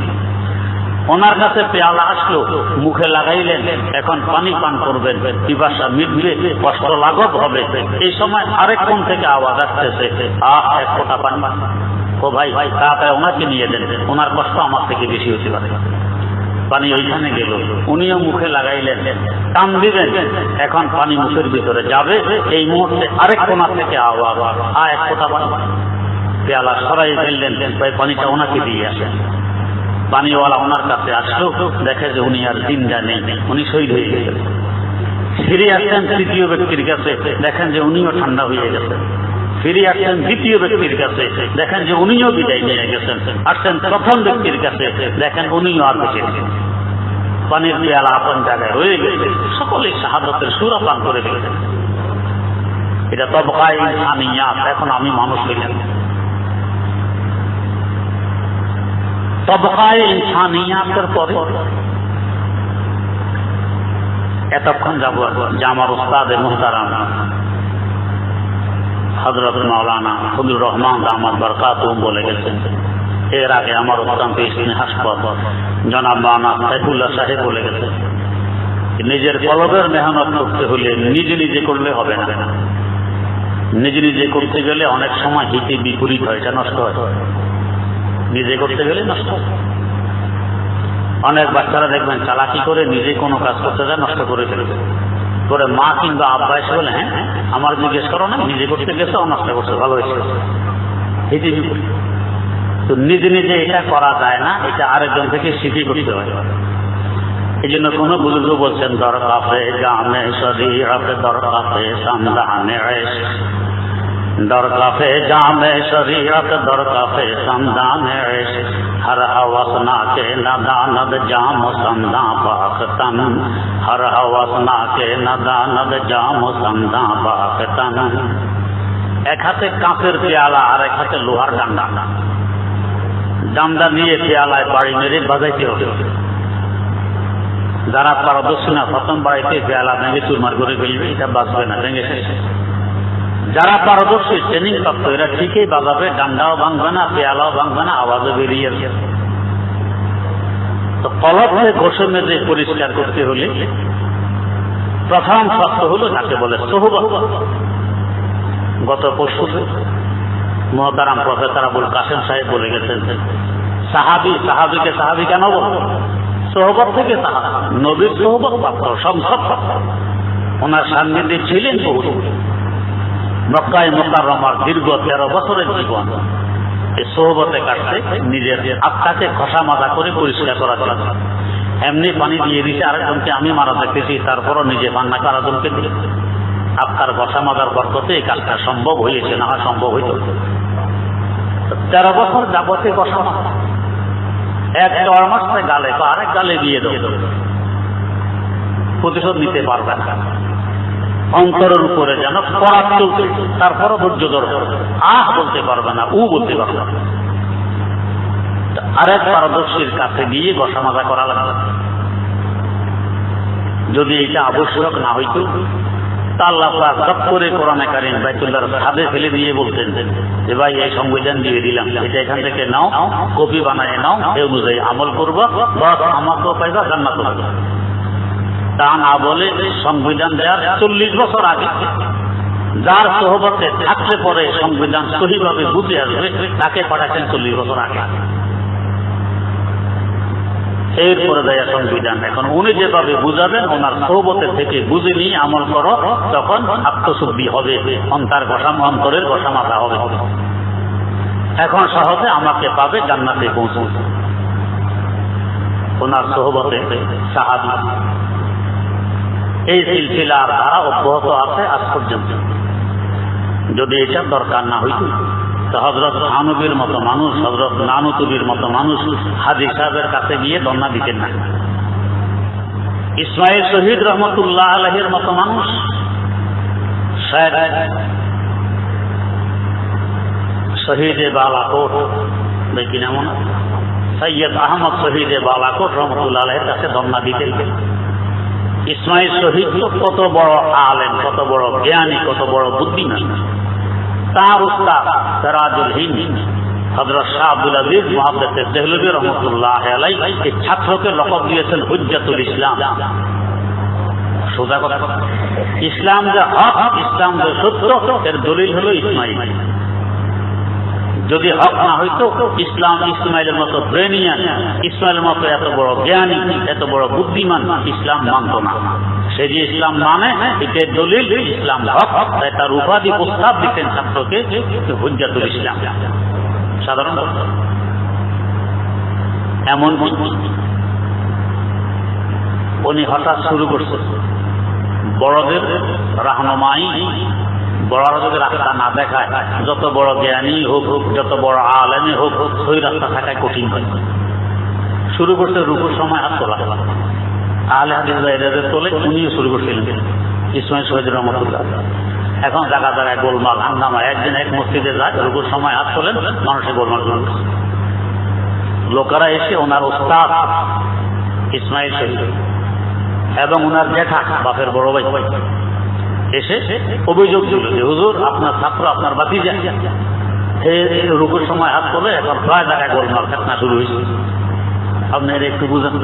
S1: ওনার কাছে পেয়ালা আসলো, মুখে লাগাইলেন, এখন পানি পান করবেন, পিপাসা মিটবে, কষ্ট লাঘব হবে। এই সময় আরেক কোণ থেকে আওয়াজ আসতেছে, এক ফোঁটা পানি। ও ভাই, তাড়াতাড়ি ওনাকে নিয়ে দেন, ওনার কষ্ট আমার থেকে বেশি হতে পারে। পানি ওইখানে গেল, উনিও মুখে লাগাইলেন, টান দিবেন, এখন পানি মুখের ভিতরে যাবে। এই মুহূর্তে আরেক কোণা থেকে আওয়াজ, এক ফোঁটা পানি। পেয়ালা সরাই ফেললেন, পানিটা ওনাকে দিয়ে আসেন। পানিওয়ালা ওনার কাছে আসলো, দেখে যে উনি আর জিন্দা নেই, উনি শহীদ হয়ে গেছেন। ফিরে আসছেন তৃতীয় ব্যক্তির কাছে, দেখেন যে উনিও ঠান্ডা হয়ে গেছেন। ফিরে আসছেন দ্বিতীয় ব্যক্তির কাছে, দেখেন যে উনিও বিদায় নিয়ে গেছেন। আসছেন প্রথম ব্যক্তির কাছে, দেখেন উনিও আর বেঁচে গেছেন। পানির পেয়ালা আপন জায়গায় রয়ে গেছে, সকলে শাহাদাতের সূরা পান করে ফেলেছেন। এটা তবকায়ে ইনসানিয়াত। এখন আমি মানুষ হইলাম। তবকায়ে ইনসানিয়াতের পরে এতক্ষণ যাব যে আমার উস্তাদ মুহতারাম হযরত মাওলানা ফজলুর রহমান দামাত বরকাতুহুম বলে গেছেন। এর আগে আমার অত্যন্ত স্নেহাস্পদ জনাব মাওলানা সাইফুল্লাহ সাহেব বলে গেছেন, নিজের কলবের মেহনত করতে হলে নিজে নিজে করলে হবে না। নিজে নিজে করতে গেলে অনেক সময় হিতে বিপরীত হয়, এটা নষ্ট হয়। নিজে করতে গেলে নষ্ট হয়। অনেক বাচ্চারা দেখবেন চালাকি করে নিজে কোনো কাজ করতে যায়, নষ্ট করে ফেলবে। করে মা কিংবা আব্বা এসে বলে, হ্যাঁ আমার জিজ্ঞেস করো না, নিজে করতে গেছে, নষ্ট করছে, ভালো হয়েছে। হিতে বিপরীত। তো নিজে নিজে এটা করা যায় না, এটা আরেকজন থেকে শিখে করতে হয়। এই জন্য কোন বুজুর্গ বলছেন, দরকাফে জামে শরীয়ত দরকাফে সামদানে ইশক, দরকাফে জামে শরীয়ত দরকাফে সামদানে ইশক, हर हवसना के नदानद जाम समदा बाखतन, हर हवसना के नदानद जाम समदा बाखतन। এক হাতে কাঁচের পেয়ালা আর এক হাতে লোহার ডান্ডা, ডান্ডা নিয়ে পেয়ালায় বাড়ি মেরে বাজাইতে হবে। যারা পারদর্শী না, প্রথম বাড়িতে পেয়ালা ভেঙে চুরমার করে ফেলবে, এটা বাঁচবে না, ভেঙে শেষ। যারা পারদর্শী ট্রেনিং প্রাপ্ত এরা ঠিকই বাজাবে, ডান্ডাও ভাঙবে না, পেয়ালাও ভাঙবে না, আওয়াজও বেরিয়ে আসবে। তো কলবকে ঘষে মেজে পরিষ্কার করতে হলে প্রথম শর্ত হলো যাকে বলে সোহবত। গত পরশুতে মুহতারাম প্রফেসর আবুল কাসেম সাহেব বলে গেছেন, সাহাবিকে সাহাবি কেন বলব? সোহবত থেকে সাহাবি, নবীর সোহবত প্রাপ্ত সংসদ প্রাপ্ত, ওনার সান্নিধ্যে ছিলেন বহু। মক্কায় মুকাররমার দীর্ঘ 13 বছরের জীবন এই সোহবতে কাটতে, নিজের আত্মাকে ঘষা মাজা করে পরিষ্কার করার জন্য। এমনি পানি দিয়ে দিতে আরেকজনকে, আমি মারা দেখতেছি, তারপরও নিজে পান্না করে আরেকজনকে দিয়ে আত্মার ঘষা মাজার বরকতে এই কাজটা সম্ভব হয়েছে, না হয় সম্ভব হইত। 13 বছর যাবতে ঘষা মাজা, এক 4 মাসে গালে বা আরেক গালে দিয়ে দেব, প্রতিশোধ নিতে পারবে না। অন্তরের উপরে যেন করাত চলছে, তারপরও ধৈর্য ধরবে, আহ বলতে পারবে না, উ বলতে পারবে না। আরেক পারদর্শীর কাছে গিয়ে ঘষা মাজা করা লাগবে। যদি এটা আবশ্যক না হইত তা আল্লাহ পাক জপ করে কোরআনে কারীম বাইতুল্লাহর ছাদে ফেলে দিয়ে বলতেন যে ভাই এই সংবিধান দিয়ে দিলাম, এটা এখান থেকে নাও, কপি বানায় নাও, এই অনুযায়ী আমল করবো, বাস আমাকেও পাইবা, জান্নাতও পাইবা। তা না বলে সংবিধান দেওয়ার 40 বছর আগে যার সোহবতে থাকলে পরে সংবিধান সহিভাবে বুঝে আসবে, তাকে পাঠাচ্ছেন 40 বছর আগে। এরপরে দেয়া সংবিধান এখন উনি যেভাবে বুঝাবেন, ওনার সোহবতে থেকে বুঝে নিয়ে আমল করো, তখন আত্মশুদ্ধি হবে, অন্তরের ঘষা মাজা হবে। এখন সহজে আমাকে পাবে, জান্নাতে পৌঁছবে। ওনার সোহবতে সাহাবী, এই সিলসিলার ধারা অব্যাহত আছে আজ পর্যন্ত। যদি এটা দরকার না হইত তো হযরত আনবীর মতো মানুষ, হযরত নানুতুবির মতো মানুষ হাজী সাহেবের কাছে গিয়ে ধর্ণা দিতেন না। ইসমাইল শহীদ রহমতুল্লাহ আলাইহির মতো মানুষ, শহীদে বালাকোট দেখি না মনে, সৈয়দ আহমদ শহীদে বালাকোট রহমতুল্লাহ আলাইহির কাছে ধর্ণা দিতেন। ইসমাইল শহীদ কত বড় আলেম, কত বড় জ্ঞানী, কত বড় বুদ্ধিমান। তার উস্তাদ সিরাজুল হিন্দ হযরত শাহ আব্দুল আজিজ মুহাদ্দিস দেহলভী রহমাতুল্লাহ আলাইহি এই ছাত্রকে লকব দিয়েছেন হুজ্জাতুল ইসলাম। সোজা কথা, ইসলাম যে হক, ইসলাম যে সত্য, এর দলিল হলো ইসমাইল। যদি হক না হইতো ইসলাম ইসমাইলের মতো ব্রেনিয়ান, ইসমাইলের মতো এত বড় জ্ঞানী, এত বড় বুদ্ধিমান ইসলাম মানত না। সে যে ইসলাম মানে এটার দলিল ইসলাম হক, তাই তার উপাধি প্রস্তাব দিতেন ছাত্রকে হুজ্জাতুল ইসলাম। সাধারণ এমন উনি হঠাৎ শুরু করছে বড়দের রাহনুমাই, বড়রা যদি রাস্তা না দেখায়, যত বড় জ্ঞানী হোক, যত বড় আলেমে হোক, ওই রাস্তা থাকায় কঠিন হয়। শুরু করতে রুকুর সময় হাত তোলা, আহলে হাদিস এদের তোলে, উনিও শুরু করছিলেন ইসমাইল শহীদ রহমতুল্লাহ। এখন জায়গা জায়গায় গোলমাল হাঙ্গামা, একদিন এক মসজিদে যায়, রুকুর সময় হাত তোলেন, মানুষের গোলমাল শুরু করছে। লোকেরা এসে ওনার ওস্তাদ ইসমাইল শহীদ এবং ওনার জেঠা বাপের বড় ভাই এসে অভিযোগ দিল যে হুজুর আপনার ছাত্র, আপনার ভাতিজা রুকুর সময় হাত তোলে, এখন প্রায় জায়গায় গোলমাল ফেতনা শুরু হয়েছে, আপনি এটা একটু বুঝেন।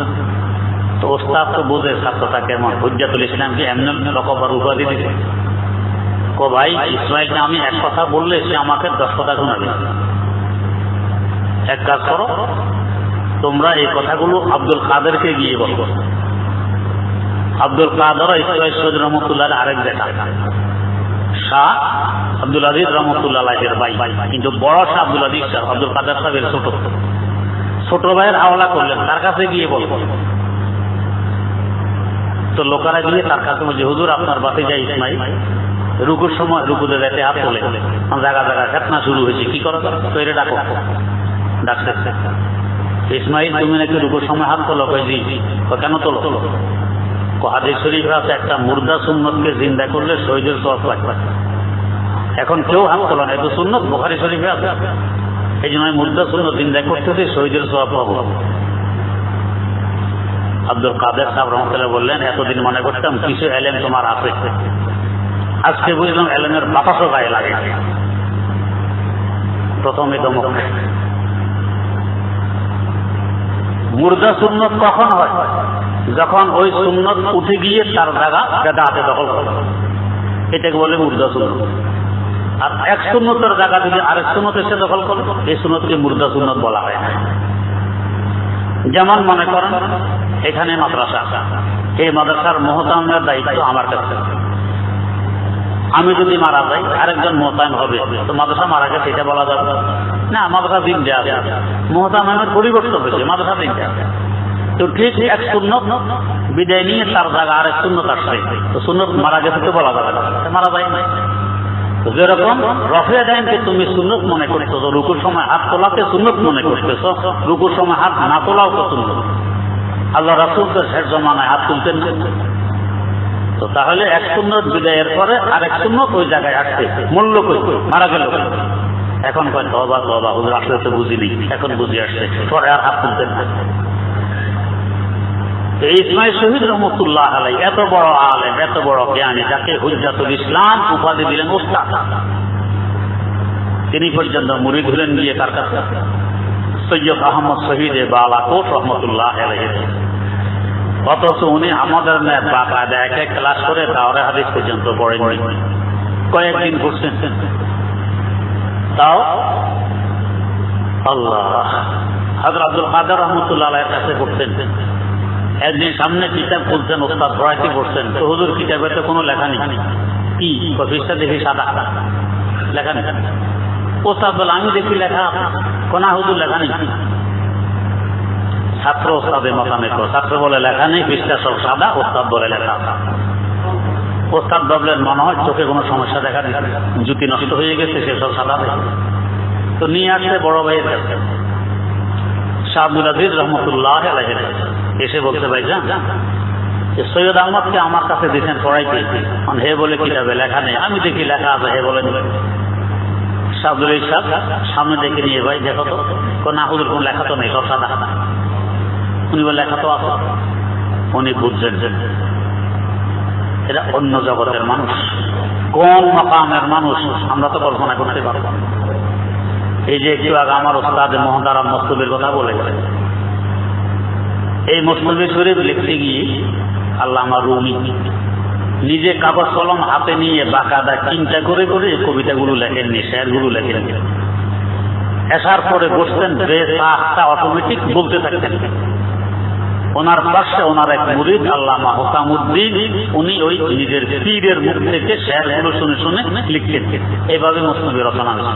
S1: তো ওস্তাদ তো বোঝে ছাত্রটা কেমন, হুজ্জাতুল ইসলামকে এমনি রকবার উপাধি দিতে। কো ভাই, ইসমাইলকে আমি এক কথা বললে সে আমাকে 10 কথা শোনাবে। এক কাজ করো, তোমরা এই কথাগুলো আব্দুল কাদেরকে গিয়ে বলো। আব্দুল কাদের ইসমাইল শহীদ রহমতুল্লাহ আরেক দেখা, শাহ আব্দুল আজিজ রহমতুল্লাহ আলাইহির ভাই, কিন্তু বড় শাহ আব্দুল আজিজ শাহ আব্দুল কাদের সাহেবের ছোট ভাইয়ের হাওলা করলেন, তার কাছে গিয়ে বলবো। তো লোকেরা গিয়ে তার কাছে বলছে, হুজুর আপনার ভাতিজা ইসমাইল রুকুর সময় রুকুতে যেতে হাত তোলে, জায়গা জায়গা ফেতনা শুরু হয়েছে, কি করা যাবে? তো এটা ডাকো, ডাকতে ইসমাইল তুমি নাকি রুকুর সময় হাত তোলো? জি। কেন তোলো? হাদিস শরীফে আছে একটা মুর্দা সুন্নতকে জিন্দা করলে শহীদের সওয়াব পায়। এখন কেউ হাত তোলে না, এটা সুন্নত, বুখারী শরীফে আছে। এই জন্য মুর্দা সুন্নত জিন্দা করতেছে, শহীদের সওয়াব পাবো। আব্দুল কাদের সাহেব রহমতুল্লাহ বললেন, এতদিন মনে করতাম কিছু এলেম তোমার আছে, আজকে বুঝলাম এলেমের বাতাসও গায়ে লাগে। প্রথমে দমক। মুর্দা সুন্নত কখন হয়? যখন ওই সুন্নত উঠে গিয়ে তার জায়গা বেদাতে দখল করে, এটাকে বলে মুর্দা সুন্নত। আর এক সুন্নতের জায়গা যদি আরেক সুন্নত এসে দখল করে, এই সুন্নতকে মুর্দা সুন্নত বলা হয় না। যেমন মনে করেন এখানে মাদ্রাসা, এই মাদ্রাসার মোহতামের দায়িত্ব আমার কাছে। আমি যদি মারা যাই আরেকজন মোহতাম হবে, তো মাদ্রাসা মারা গেছে এটা বলা যাবে না। মাদ্রাসা দিন দেওয়া যায়, মোহতামের পরিবর্তন হয়েছে, মাদ্রাসা দিন দেওয়া। তো ঠিক এক সুন্নত বিদায় নিয়ে তার জায়গা আরেক সুন্নত আসছে, তো সুন্নত মারা গেছে তো বলা যাবে না, মারা যায় না। যেরকম রফে আদায়কে তুমি সুন্নত মনে করছো, তো রুকুর সময় হাত তোলাকে সুন্নত মনে করতেছ, রুকুর সময় হাত না তোলাও তো সুন্নত। আল্লাহ রাসূল তো শেষ জমানায় হাত তুলতেন। তো তাহলে এক সুন্নত বিদায়ের পরে আরেক সুন্নত ওই জায়গায় আসছে, মূল্য কই মারা গেল। এখন কয় তওবা তওবা, হুজুর আসলে তো বুঝিনি, এখন বুঝি আসছে, পরে আর হাত তুলতেন না। ইসমাইল শহীদ রহমতুল্লাহ আলাইহি এত বড় আলেম, এত বড় জ্ঞানী, যাকে হুজ্জাতুল ইসলাম উপাধি দিলেন উস্তাদ, তিনি পর্যন্ত মুরিদ হলেন গিয়ে কার কাছে? সৈয়দ আহমদ শহীদ বালাকোট রহমতুল্লাহ আলাইহি। অথচ উনি আমাদের বাকায়দা এক এক ক্লাস করে তাওরে হাদিস পর্যন্ত পড়েননি, কয়েকদিন পড়ছেন। তাও আল্লাহ হযরত আব্দুল কাদের রহমতুল্লাহ আলাইহির কাছে পড়তেন। একদিন সামনে কিতাব খুলছেন, ওস্তাদ পড়াইতে পড়ছেন, তো হুজুর কিতাবেতে কোনো লেখা নেই। কি পৃষ্ঠা দেখি সাদা, লেখা নেই। ওস্তাদ বলে আমি দেখি লেখা, কোনা হুজুর লেখা নেই। ছাত্র ওস্তাদের মতামত, ছাত্র বলে লেখা নেই, পৃষ্ঠা সব সাদা, ওস্তাদ বলে লেখা। ওস্তাদ ভাবলেন মনে হয় চোখে কোনো সমস্যা দেখা নেই, জুতি নষ্ট হয়ে গেছে, সেসব সাদা। তো নিয়ে আসছে বড় ভাইয়ের কাছে, শাহ আব্দুল আজিজ রহমতুল্লাহ আলাইহি। এসে বলতে ভাই যান সৈয়দ আহমদকে আমার কাছে দিচ্ছেন পড়াইতে, হে বলে কিতাবে লেখা নেই, আমি দেখি লেখা আছে, হে বলে শাহ আব্দুল ইসাদ সামনে দেখে নিয়ে ভাই দেখো তো, না হুজুর কোন লেখা তো নেই, সব সাদা। উনি বলে লেখা তো আছে। উনি বুঝছেন এরা অন্য জগতের মানুষ, কোন মাকামের মানুষ আমরা তো কল্পনা করতে পারবো। এই যে একটু আগে আমার ওস্তাদ মোহতারাম মস্তবির কথা বলে গেলেন, এই মুসলিম শরীফ লিখতে গিয়ে আল্লামা রুমি নিজে কাগজ কলম হাতে নিয়ে বাকায়দা চিন্তা করে করে কবিতাগুলো লেখেননি, শেয়ারগুলো লেখেননি। আসার পরে বসতেন, বেশটা অটোমেটিক বলতে থাকতেন। ওনার পাশে ওনার এক মুরিদ আল্লামা হোসামউদ্দিন, উনি ওই নিজের পীরের মুখ থেকে শেয়ারগুলো শুনে শুনে লিখতেন। এইভাবে মুসলিম রচনা হয়েছে।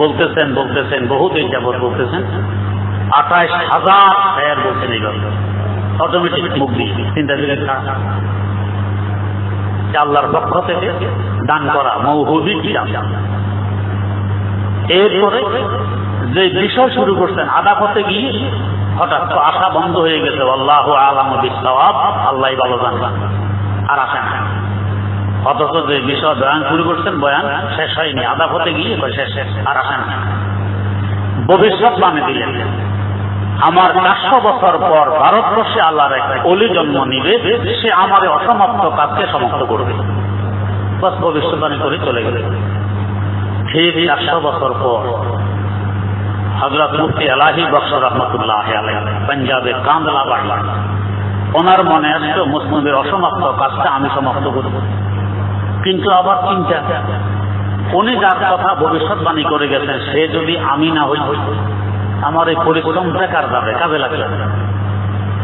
S1: বলতেছেন বলতেছেন বহুত এই যাবৎ বলতেছেন, ২৮,০০০ শেয়ার বলছেন এইভাবে অটোমেটিক মুখ দিয়ে। চিন্তা করে আল্লাহর পক্ষ থেকে দান করা মওহুবী কিতাব। এরপরে যে বিষয় শুরু করছেন আদাফতে গিয়ে হঠাৎ তো আশা বন্ধ হয়ে গেছে, আল্লাহু আ'লামু বিস-সাওয়াব, আল্লাহই ভালো জানেন, আর আসে না। অথচ যে বিষয় বয়ান শুরু করছেন বয়ান শেষ হয়নি, আদাফতে গিয়ে শেষ, আর আসে না। ভবিষ্যৎবাণী দিলেন, আমার ৪০০ বছর পর ভারতবর্ষে আল্লাহর এক ওলি জন্ম নিবে, সে আমার অসমাপ্ত কাজকে সমাপ্ত করবে। বাস ভবিষ্যৎবাণী করে চলে গেল। ঠিক ৪০০ বছর পর হযরত মুফতি এলাহি বখশ রহমতুল্লাহ আলাইহি পাঞ্জাবের কান্দলা বাড়ি, ওনার মনে আসতো মুসলিমের অসমাপ্ত কাজটা আমি সমাপ্ত করব। কিন্তু আবার চিন্তা, উনি যার কথা ভবিষ্যৎবাণী করে গেছেন সে যদি আমি না হই, আমার এই পরিশ্রমটা কার যাবে, কাজে লাগবে।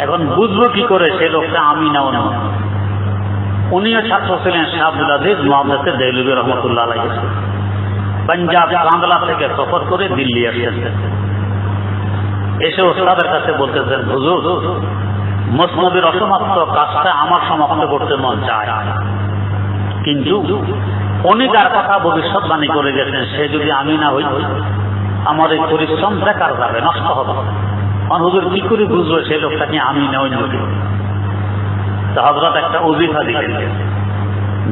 S1: এখন বুঝবো কি করে সে লোকটা আমি না অন্য। উনিও ছাত্র ছিলেন শাহ আব্দুল আজিজ মুহাম্মদ দেহলভী রহমতুল্লাহ আলাইহি। পাঞ্জাব কান্দলা থেকে সফর করে দিল্লি আসছেন। এসে ওস্তাদের কাছে বলতেছেন, হুজুর মুসলিমের অসমাপ্ত কাজটা আমার সমাপ্ত করতে মন চায়, কিন্তু উনি যার কথা ভবিষ্যৎবাণী করে গেছেন সে যদি আমি না হই, আমার এই পরিশ্রমটা কার যাবে, নষ্ট হবে। হুজুর কি করে বুঝবো সেই লোকটাকে আমি না হই? তো হযরত একটা ওজিফা দিলেন,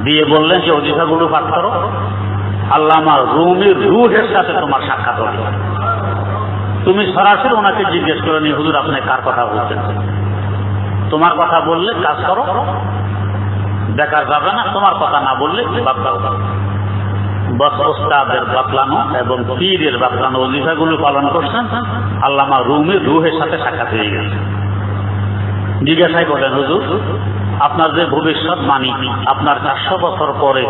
S1: দিয়ে বললেন যে ওজিফাগুলো পাঠ করো, আল্লামা রুমির রূহের সাথে তোমার সাক্ষাৎ হবে। তুমি সরাসরি ওনাকে জিজ্ঞেস করে নি, হুজুর আপনি কার কথা বলছেন? তোমার কথা বললে কাজ করো, বেকার যাবে না, তোমার কথা না বললে বাদ দাও। বস ওস্তাদের বাতলানো এবং পীরের বাতলানো ওজিফাগুলো পালন করছেন। আল্লামা রুহের সাথে সাক্ষাৎ হয়ে গেছে। জিজ্ঞাসায় বলেন, হুজুর আপনার যে ভবিষ্যৎ বাণী, আপনার 400 বছর পরে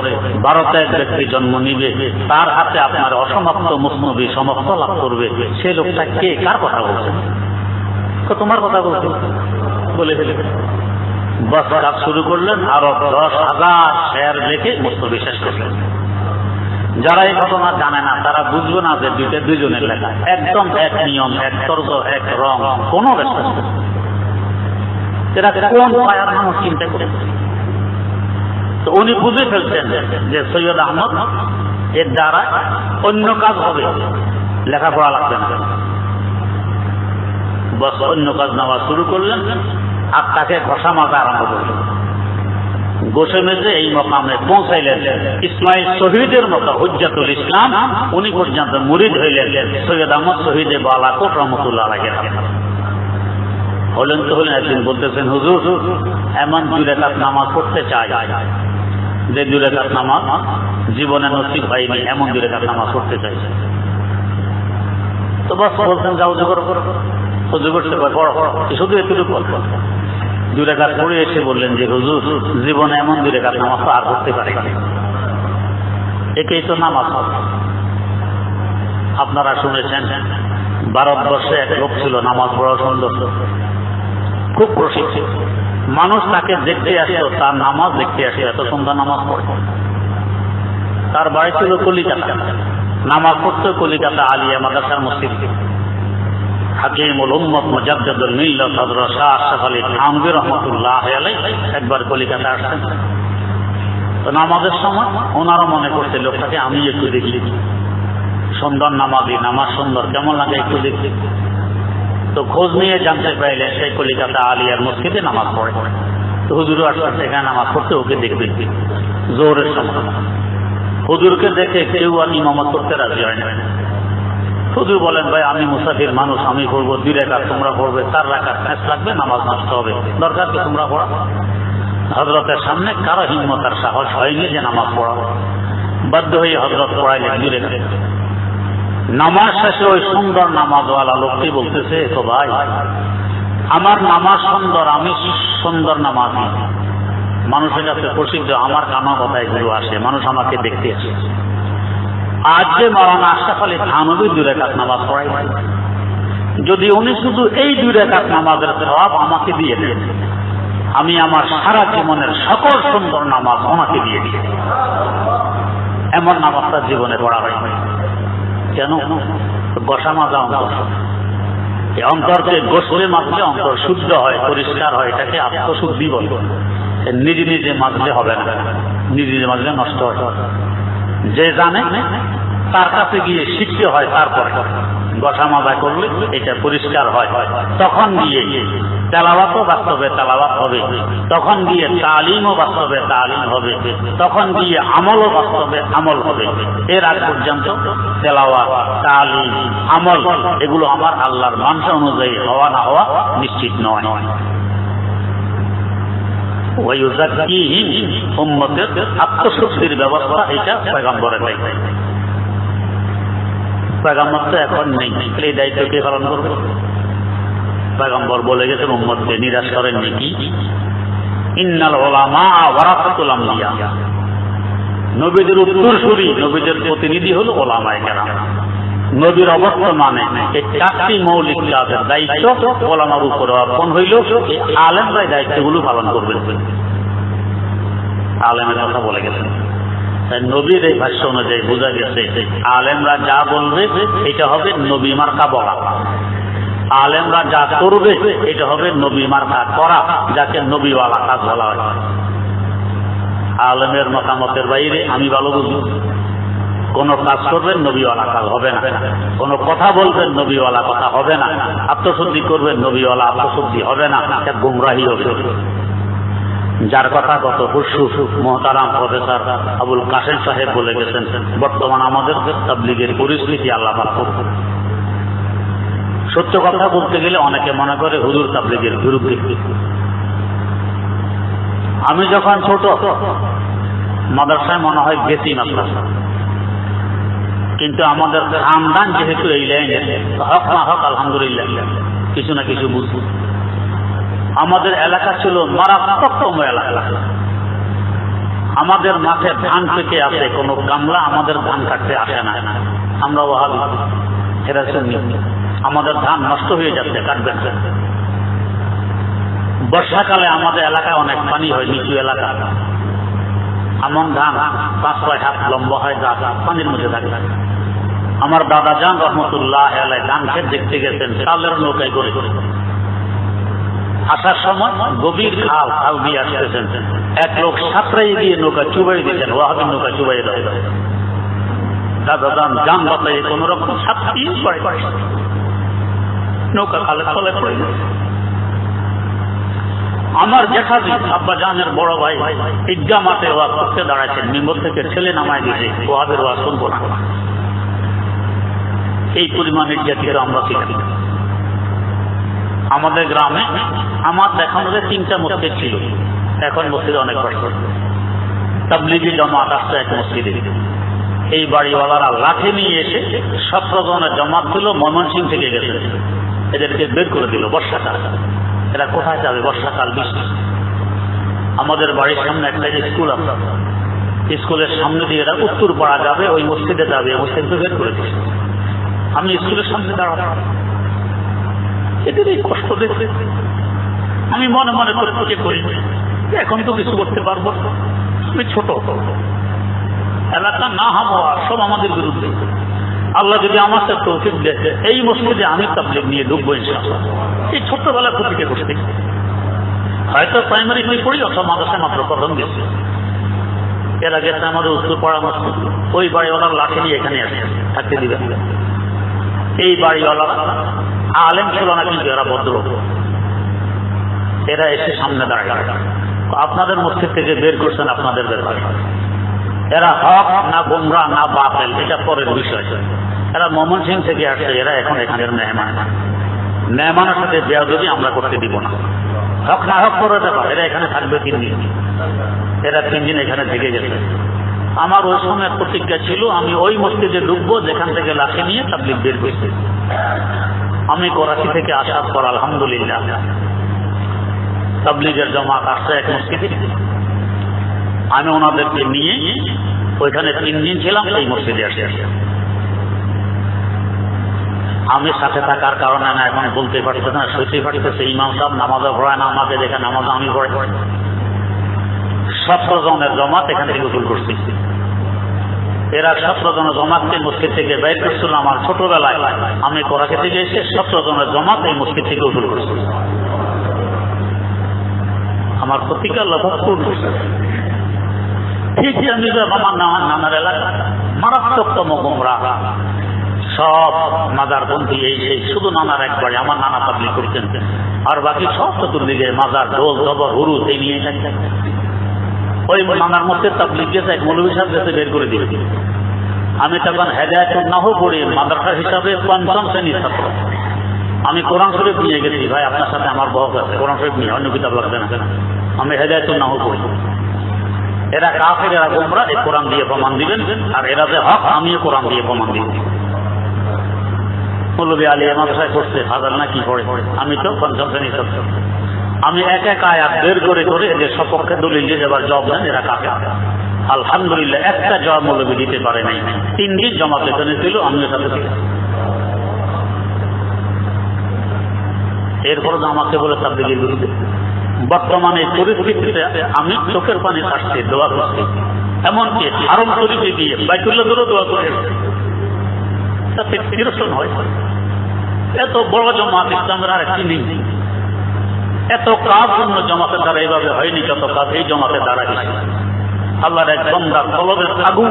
S1: ভারতে এক ব্যক্তি জন্ম নিবে, তার হাতে আপনার অসমাপ্ত মুসনবী সমাপ্ত লাভ করবে, সে লোকটা কে, কার কথা বলছে? তোমার কথা বলছে বলে ফেলে বস কাজ শুরু করলেন। আরো 10,000 শেয়ার দেখে মুসনবী শেষ করলেন। যারা এই ঘটনা জানে না তারা বুঝবে না যে দুইটা দুইজনের লেখা, একদম এক নিয়ম, এক তর্ক, এক রং, কোনো ব্যস্ত নেই। এরা কোন পায়ার মানুষ চিন্তা করে? তো উনি বুঝে ফেলছেন যে সৈয়দ আহমদ এর দ্বারা অন্য কাজ হবে, লেখাপড়া লাগবে না। বস অন্য কাজ নেওয়া শুরু করলেন আর তাকে ঘষা মাজা আরম্ভ করলেন। গোসে মেজে এই মকামে পৌঁছাইলেন। ইসমাইল শহীদের মতো হুজ্জাতুল ইসলাম উনি পর্যন্ত মুরিদ হইলেন সৈয়দ আহমদ শহীদে বালাকোট রহমতুল্লাহ আলাইহি হলেন। তো হলেন, একদিন বলতেছেন, হুজুর এমন 2 রাকাত নামাজ পড়তে চাই যে 2 রাকাত নামাজ জীবনে নসিব হয়নি, এমন 2 রাকাত নামাজ পড়তে চাই। তো বস বলছেন, যাও জোগাড় করো। হুজুর করতে পড়ো, শুধু এতটুকু 2 রাকাত পড়ে এসে বললেন যে হুজুর জীবনে এমন 2 রাকাত নামাজ আর করতে পারে, একেই তো নামাজ। আপনারা শুনেছেন ভারতবর্ষে এক লোক ছিল, নামাজ পড়া সুন্দর, খুব প্রসিদ্ধ। মানুষ তাকে দেখতে আসতো, তার নামাজ দেখতে আসতো, এত সুন্দর নামাজ পড়ে। তার বাড়ি ছিল কলিকাতা, নামাজ পড়তো কলিকাতা আলিয়া মাদ্রাসার মসজিদে। হাকিমুল উম্মত মুজাদ্দিদুল মিল্লাত হযরত শাহ আশরাফ আলী থানভী রাহমাতুল্লাহ আলাইহি একবার কলিকাতা আসতেন। তো নামাজের সময় ওনারা মনে করতে লোকটাকে আমি একটু দেখি, সুন্দর নামাজি, নামাজ সুন্দর, কেমন লাগে একটু দেখি। তো খোঁজ নিয়ে জানতে পারলেন সেই কলিকাতা আলিয়ার মসজিদে নামাজ পড়ে। তো হুজুরও আসলেন সেখানে নামাজ পড়তে, ওকে দেখবেন জোহরের সময়। হুজুরকে দেখে কেউ আর ইমামত করতে রাজি হয় না। হুজুর বলেন, ভাই আমি মুসাফির মানুষ, আমি পড়বো 2 রাকাত, তোমরা পড়বে 4 রাকাত, শেষ লাগবে, নামাজ নষ্ট হবে, দরকার কি তোমরা পড়া। হযরতের সামনে কারো হিম্মত আর সাহস হয়নি যে নামাজ পড়াবো। বাধ্য হয়ে হযরত পড়াইলেন 2 রাকাত। নামাজ শেষে ওই সুন্দর নামাজওয়ালা লোকটি বলতেছে, তো ভাই আমার নামাজ সুন্দর, আমি সুন্দর নামাজি, মানুষের কাছে প্রসিদ্ধ, আমার কানা কথায় গুলো আসে, মানুষ আমাকে দেখতে আসে। আজ যে মাওলানা আশরাফ আলী থানভী 2 রাকাত নামাজ পড়াই, যদি উনি শুধু এই 2 রাকাত নামাজের সওয়াব আমাকে দিয়ে দেন, আমি আমার সারা জীবনের সকল সুন্দর নামাজ ওনাকে দিয়ে দিই। এমন নামাজটা জীবনে পড়া হয় কেন? গোসা মাজা অন্তর, এই অন্তরকে গোসলে মাজলে অন্তর শুদ্ধ হয়, পরিষ্কার হয়, এটাকে আত্মশুদ্ধি বলে। নিজে নিজে মাজলে হবে না, নিজে নিজে মাজলে নষ্ট হয়। যে জানে তার কাছে গিয়ে শিখতে হয়, তারপর গোসা মাজা করলে এটা পরিষ্কার হয়। তখন গিয়ে তেলাওয়াতও বাস্তবে তেলাওয়াত হবে, তখন গিয়ে তালিমও বাস্তবে তালিম হবে, তখন গিয়ে আমলও বাস্তবে আমল হবে। এর আগ পর্যন্ত তেলাওয়াত, তালিম, আমল এগুলো আমার আল্লাহর মানসা অনুযায়ী হওয়া না হওয়া নিশ্চিত নয়। উম্মতের আত্মশুদ্ধির ব্যবস্থা এটা পয়গম্বরের দায়িত্ব। পয়গম্বর তো এখন নেই, এই দায়িত্ব কে পালন করবে? পয়গম্বর বলে গেছেন উম্মতকে নিরাশ করেননি কি? ইন্নাল উলামা ওয়ারাসাতুল আমবিয়া, নবীদের উত্তরসূরি, নবীদের প্রতিনিধি হলো উলামায়ে কেরাম। নবীর অবর্তমানে এই 4টি মৌলিক কাজের দায়িত্ব উলামার উপর অর্পণ হইল। এই আলেমরা দায়িত্বগুলো পালন করবেন। আলেমের কথা বলে গেছেন, তাই নবীর এই ভাষ্য অনুযায়ী বোঝা গেছে আলেমরা যা বলবে এটা হবে নবী মার্কা বলা, আলেমরা যা করবে এটা হবে নবী মার্কা করা, যাকে নবীওয়ালা কাজ বলা হয়। আলেমের মতামতের বাইরে আমি ভালো বুঝি, কোন কাজ করবেন নবীওয়ালা কাজ হবে না, কোন কথা বলবেন নবীওয়ালা কথা হবে না, আত্মশুদ্ধি করবেন নবীওয়ালা আত্মশুদ্ধি হবে না, এটা গুমরাহি হবে। যার কথা গত পরশু মহতারাম প্রফেসর আবুল কাসেম সাহেব বলে গেছেন, বর্তমান আমাদের তাবলীগের পরিস্থিতি আল্লাহ পাক করবেন। সত্য কথা বলতে গেলে অনেকে মনে করে হুজুর তাবলীগের বিরুদ্ধে। আমি যখন ছোট মাদ্রাসায় মনে হয় গেছি মাদ্রাসা, কিন্তু আমাদের খানদান যেহেতু এই লাইনে হক না হক আলহামদুলিল্লাহ কিছু না কিছু বুঝবো। আমাদের এলাকা ছিল মারাত্মকতম এলাকা। আমাদের মাঠে ধান পেকে আসে, কোনো কামলা আমাদের ধান কাটতে আসে না। আমরা ওয়াহাবি, এরা সুন্নি। আমাদের ধান নষ্ট হয়ে যাচ্ছে, কাটবেন। বর্ষাকালে আমাদের এলাকায় অনেক পানি হয়, নিচু এলাকা। এমন ধান 5-6 হাত লম্বা হয়, গাছ পানির মধ্যে থাকে। আমার দাদা জান রহমতুল্লাহ আলাইহি ধান ক্ষেত দেখতে গেছেন চালের নৌকায় করে। আসার সময় গভীর খাল দিয়ে আসতেছেন, এক লোক সাঁতরাই দিয়ে নৌকা চুবাই দিয়েছেন, ওয়াহাবি নৌকা চুবাই দেয়। দাদা জান বাতায় কোন রকম সাঁতরিয়ে নৌকা খালে তলে পড়ে গেছে। আমার জেঠাজি আব্বা জানের বড় ভাই ঈদগাহ মাঠে ওয়াজ করতে দাঁড়াচ্ছেন, মিম্বর থেকে ছেলে নামায় দিয়েছে, ওয়াহাবের ওয়াজ শুনবো না। এই পরিমাণ নির্যাতিত আমরা শিখি। আমাদের গ্রামে আমার দেখানো যে 3টা মসজিদ ছিল, এখন মসজিদে অনেক বড়। তাবলিগি জামাত আসছে এক মসজিদে। এই বাড়িওয়ালারা লাঠি নিয়ে এসে 17 জনের জামাত ছিল, ময়মনসিংহ থেকে গেছে। এদেরকে বের করে দিল বর্ষাকাল। এরা কোথায় যাবে? বর্ষাকাল, বৃষ্টি। আমাদের বাড়ির সামনে একটা স্কুল আছে, স্কুলের সামনে দিয়ে এরা উত্তর পাড়া যাবে, ওই মসজিদে যাবে। মসজিদকে বের করে দিচ্ছে। আমি স্কুলের সামনে দাঁড়ালাম, এদের এই কষ্ট দেখে আমি মনে মনে করে করি এখন তো কিছু করতে পারবো। আমি ছোট, এলাকা না হামোয়া সব আমাদের বিরুদ্ধে। আল্লাহ যদি আমার সাথে তৌফিক দেয়, এই মসজিদে আমি তাবলীগ নিয়ে ঢুকবো ইনশাআল্লাহ। এই ছোট্টবেলা প্রতিকে করতে হয়তো প্রাইমারি বই পড়ি অথবা মাদ্রাসায় মাত্র প্রথম গেছে। এর আগে আমাদের উত্তর পাড়া মসজিদ, ওই বাড়িওয়ালার লাঠি নিয়ে এখানে আসে থাকতে দিবে। এই বাড়িওয়ালারা আলেম ছিল না, কিন্তু এরা ভদ্র। এরা এসে সামনে দাঁড়ায়, আপনাদের মসজিদ থেকে বের করছেন আপনাদের ব্যাপার। এরা হক না গোমরা না বাতিল এটা পরের বিষয়। এরা ময়মনসিংহ থেকে আসছে, এরা এখন এখানের মেহমান। মেহমানের সাথে বেয়াদবি আমরা করতে দিব না। হক না হক করে ব্যাপার। এরা এখানে থাকবে 3 দিন। এরা 3 দিন এখানে থেকে গেছে। আমার ওই সময় প্রতিজ্ঞা ছিল আমি ওই মসজিদে ঢুকবো যেখান থেকে লাঠি নিয়ে তাবলীগ বের করছে। আমি করাচি থেকে আসার পর আলহামদুলিল্লাহ তাবলীগের জামাত আসছে এক মসজিদে। আমি ওনাদেরকে নিয়ে ওইখানে 3 দিন ছিলাম, এই মসজিদে আসে। আমি সাথে থাকার কারণে না এখন বলতে পারতেছে না, সইতে পারতেছে। ইমাম সাহেব নামাজও পড়ায় না, আমাকে দেখে নামাজ আমি পড়াই। 17 জনের জমাত এখান থেকে গোসল করছি। এরা 17 জনের জমাতকে মসজিদ থেকে বের করছিল। আমার ছোটবেলায় আমি করাচি থেকে এসে 17 জনের জমাত এই মসজিদ থেকে গোসল করছি। আমার প্রতিকার লভ্যাৎপূর্ণ। ঠিকই আমি আমার নানার এলাকা মারাত্মকতম গোমরা, সব মাজারবন্দি, এই সেই। শুধু নানার একবারে আমার নানা তাবলীগ করতেন, আর বাকি সব চতুর্দিকে মাজার, ঢোল, জবর, হুরুজ এই নিয়ে থাকতেন। ওই নানার মধ্যে তাবলীগ গেছে, এক মৌলভী সাহেব গেছে বের করে দিয়েছে। আমি তখন হেদায়েতুন নাহু পড়ি মাদ্রাসা হিসাবে 5ম শ্রেণীর ছাত্র। আমি কোরআন শরীফ নিয়ে গেছি, ভাই আপনার সাথে আমার বহস আছে, কোরআন শরীফ নিয়ে অন্য কিতাব লাগবে না। আমি হেদায়েতুন নাহু পড়ি। এরা কাফের, এরা গোমরা, এই কোরআন দিয়ে প্রমাণ দিবেন। আর এরা যে হক, আমিও কোরআন দিয়ে প্রমাণ দিব। মৌলভী আলী মাদ্রাসায় পড়ছে, হাজার না কি পড়ে, আমি তো 5ম শ্রেণীর ছাত্র। আমি এক আয়াত বের করে করে এদের সপক্ষে দলিল দিয়ে যাবার জবাব দেন, এরা কাফের। আলহামদুলিল্লাহ একটা জবাব মৌলভী দিতে পারে নাই। 3 দিন জমাত এখানে ছিল, আমিও সাথে ছিল। এরপরে আমাকে বলে তাবলীগের বিরুদ্ধে। বর্তমানে পরিস্থিতিতে আমি চোখের পানি আসছে, দোয়া করছি। এমনকি হারম শরীফে গিয়ে বাইতুল্লাহ ধরে দোয়া করে তাতে নিরসন হয়। এত বড় জমাত ইসলামের আর একটি নেই। এত কাজ অন্য জমাতের দ্বারা এইভাবে হয়নি, যত কাজ এই জমাতের দ্বারা হয়েছে। আল্লাহর এক বান্দার কলবের আগুন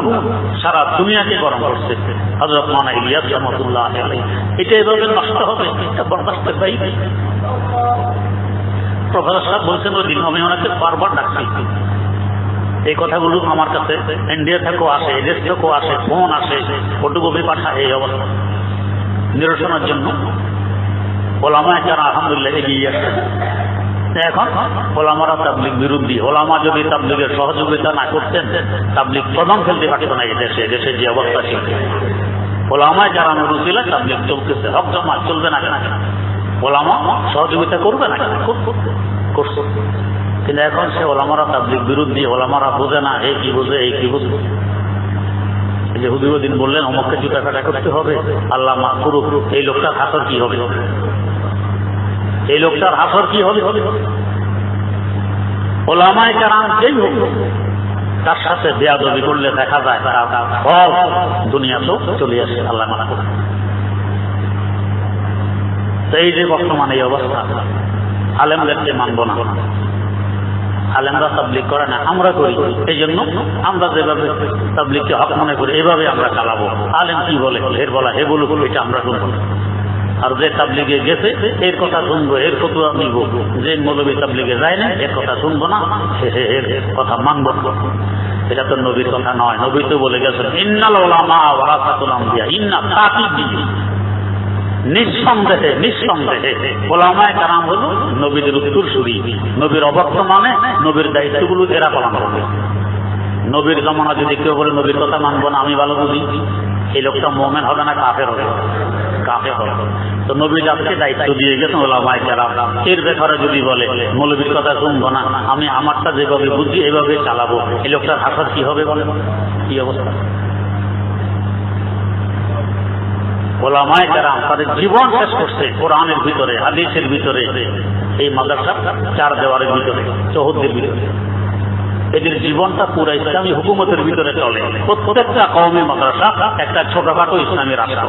S1: সারা দুনিয়াকে গরম করছে। হযরত মাওলানা ইলিয়াস রহমাতুল্লাহ আলাইহি এটা এভাবে নষ্ট হবে, এটা বরদাস্তের বাইরে। প্রফেসর সাহেব বলছেন ওই দিন, আমি ওনাকে বারবার ডাকছি। এই কথাগুলো আমার কাছে ইন্ডিয়া থেকেও আসে, এদেশ থেকেও আসে, ফোন আসে, ফটোকপি পাঠায়। এই অবস্থা নিরসনের জন্য ওলামায়ে কেরাম আলহামদুলিল্লাহ এগিয়ে আসছে। এখন ওলামারা তাবলিগ বিরোধী। ওলামা যদি তাবলিগের সহযোগিতা না করতেন, তাবলিগ কদম ফেলতে পারত না। এই দেশে দেশের যে অবস্থা ছিল, ওলামায় যারা রুজিলা তাবলিগ চলতেছে, হক জমা চলবে না কেন? ওলামা সহযোগিতা করবে না কেন? করছে। কিন্তু এখন সে ওলামারা তাবলিগ বিরোধী। ওলামারা বোঝে না, এই কি বোঝে, এই কি বোঝে। এই যে হুজুরুদ্দিন বললেন অমুককে জুতা কাটা করতে হবে, আল্লাহ মাফ করুক, এই লোকটার হাসর কি হবে? এই লোকটার হাসর কি হবে? ওলামায়ে কেরাম যেই হোক, তার সাথে বেয়াদবি করলে দেখা যায় তার ফল দুনিয়াতেও চলে আসে, আল্লাহ মানা করে। তো এই যে বর্তমানে এই অবস্থা, আলেমদেরকে মানব না, আলেমরা তাবলিগ করে না, আমরা করি। এই জন্য আমরা যেভাবে তাবলিগকে হক মনে করি, এভাবে আমরা চালাবো। আলেম কি বলে, এর বলা হে বলুক, এটা আমরা শুনবো। আর যে তাবলিগে গেছে এর কথা শুনবো, এর ফতোয়া নিব। যে মৌলবী তাবলিগে যায় না, এর কথা শুনবো না, এর কথা মানবো। এটা তো নবীর কথা নয়। নবী তো বলে গেছেন ইন্নাল উলামা ওয়ারাসাতুল আমবিয়া, ইন্না তাকিবি, নিঃসন্দেহে নিঃসন্দেহে ওলামায়ে কেরাম হলো নবীদের উত্তরসূরি। নবীর অবর্তমানে নবীর দায়িত্বগুলো এরা পালন করবে। নবীর জমানা যদি কেউ বলে নবীর কথা মানবো না, আমি ভালো বুঝি, এই লোকটা মুমিন হবে না কাফের হবে? কাফের হবে। তো নবী যাদেরকে দায়িত্ব দিয়ে গেছেন ওলামায়ে কেরাম, এর ব্যাপারে যদি বলে মৌলবীর কথা শুনবো না, আমি আমারটা যেভাবে বুঝি এইভাবে চালাবো, এই লোকটার হাসর কি হবে বলেন? কি অবস্থা? ওলামায়ে কেরাম তাদের জীবন শেষ করছে কোরআনের ভিতরে, হাদিসের ভিতরে, এই মাদ্রাসা চার দেওয়ারের ভিতরে, চৌহদ্দির ভিতরে। এদের জীবনটা পুরো ইসলামী হুকুমতের ভিতরে চলে। প্রত্যেকটা কওমি মাদ্রাসা একটা ছোটখাটো ইসলামী রাষ্ট্র।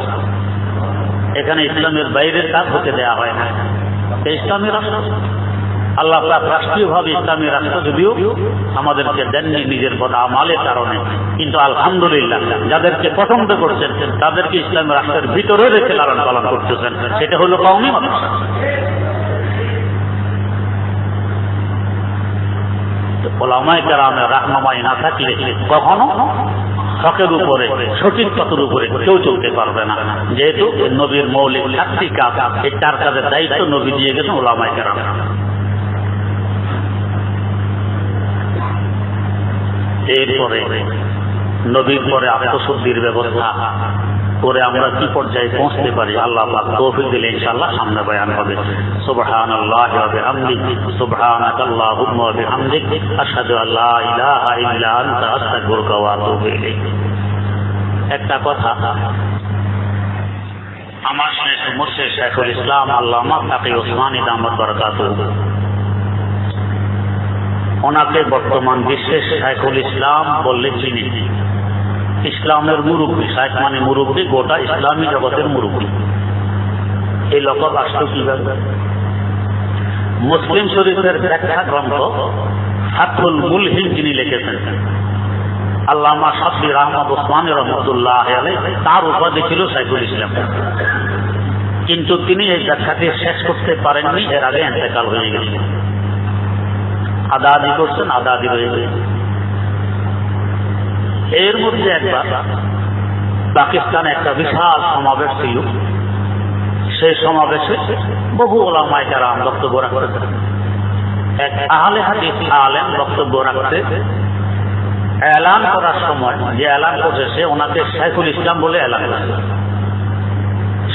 S1: এখানে ইসলামের বাইরের কাজ হতে দেওয়া হয় না। ইসলামী রাষ্ট্র আল্লাহ পাক রাষ্ট্রীয়ভাবে ইসলামী রাষ্ট্র যদিও আমাদেরকে দেননি নিজের বড় আমালের কারণে, কিন্তু আলহামদুলিল্লাহ যাদেরকে পছন্দ করছেন তাদেরকে ইসলামী রাষ্ট্রের ভিতরে রেখে লালন পালন করতেছেন। সেটা হলো কওমি মাদ্রাসা। ওলামায়ে কেরামের রাহনুমাই না থাকলে কখনো হকের উপরে, সঠিক পথের উপরে কেউ চলতে পারবে না। যেহেতু নবীর মৌলিক চারটি কাজ, এই চার কাজের দায়িত্ব নবী দিয়ে গেছেন ওলামায়ে কেরাম। এরপরে নবীর পরে আত্মশুদ্ধির ব্যবস্থা করে আমরা কি পর্যায়ে পৌঁছতে পারি, আল্লাহ পাক তৌফিক দিলে ইনশাআল্লাহ সামনে বয়ান হবে। সুবহানাল্লাহি ওয়া বিহামদিহি, সুবহানাকাল্লাহুম্মা ওয়া বিহামদিক, আশহাদু আল্লা ইলাহা ইল্লা আনতা, আস্তাগফিরুকা ওয়া আতুবু ইলাইক। একটা কথা, আমার শেখ মুর্শিদ শাইখুল ইসলাম আল্লামা তাকি উসমানী দামাত বারাকাতুহু, ওনাকে বর্তমান বিশ্বের শাইখুল ইসলাম বললে চিনি। ইসলামের মুরব্বী, শাইখ মানে মুরব্বী, গোটা ইসলামী জগতের মুরব্বী। এই লকব আসলো কিভাবে? মুসলিম শরীফের ব্যাখ্যা গ্রন্থ ফাতহুল মুলহিম যিনি লিখেছেন, আল্লামা শাব্বির আহমদ উসমানী রহমতুল্লাহ আলাইহি, তার উপাধি ছিল শাইখুল ইসলাম। কিন্তু তিনি এই ব্যাখ্যাটি শেষ করতে পারেননি, এর আগে ইন্তেকাল হয়ে গেছে। আদা আদি করছেন, আদা আদি রয়ে গেছে। এর মধ্যে একবার পাকিস্তানে একটা বিশাল সমাবেশ ছিল। সেই সমাবেশে বহু ওলামায়ে কেরাম বক্তব্য রাখতেন। এক আহলে হাদিস আলেম বক্তব্য রাখতে এলান করার সময় যে এলান করেছে ওনাকে শাইখুল ইসলাম বলে এলান করেছে।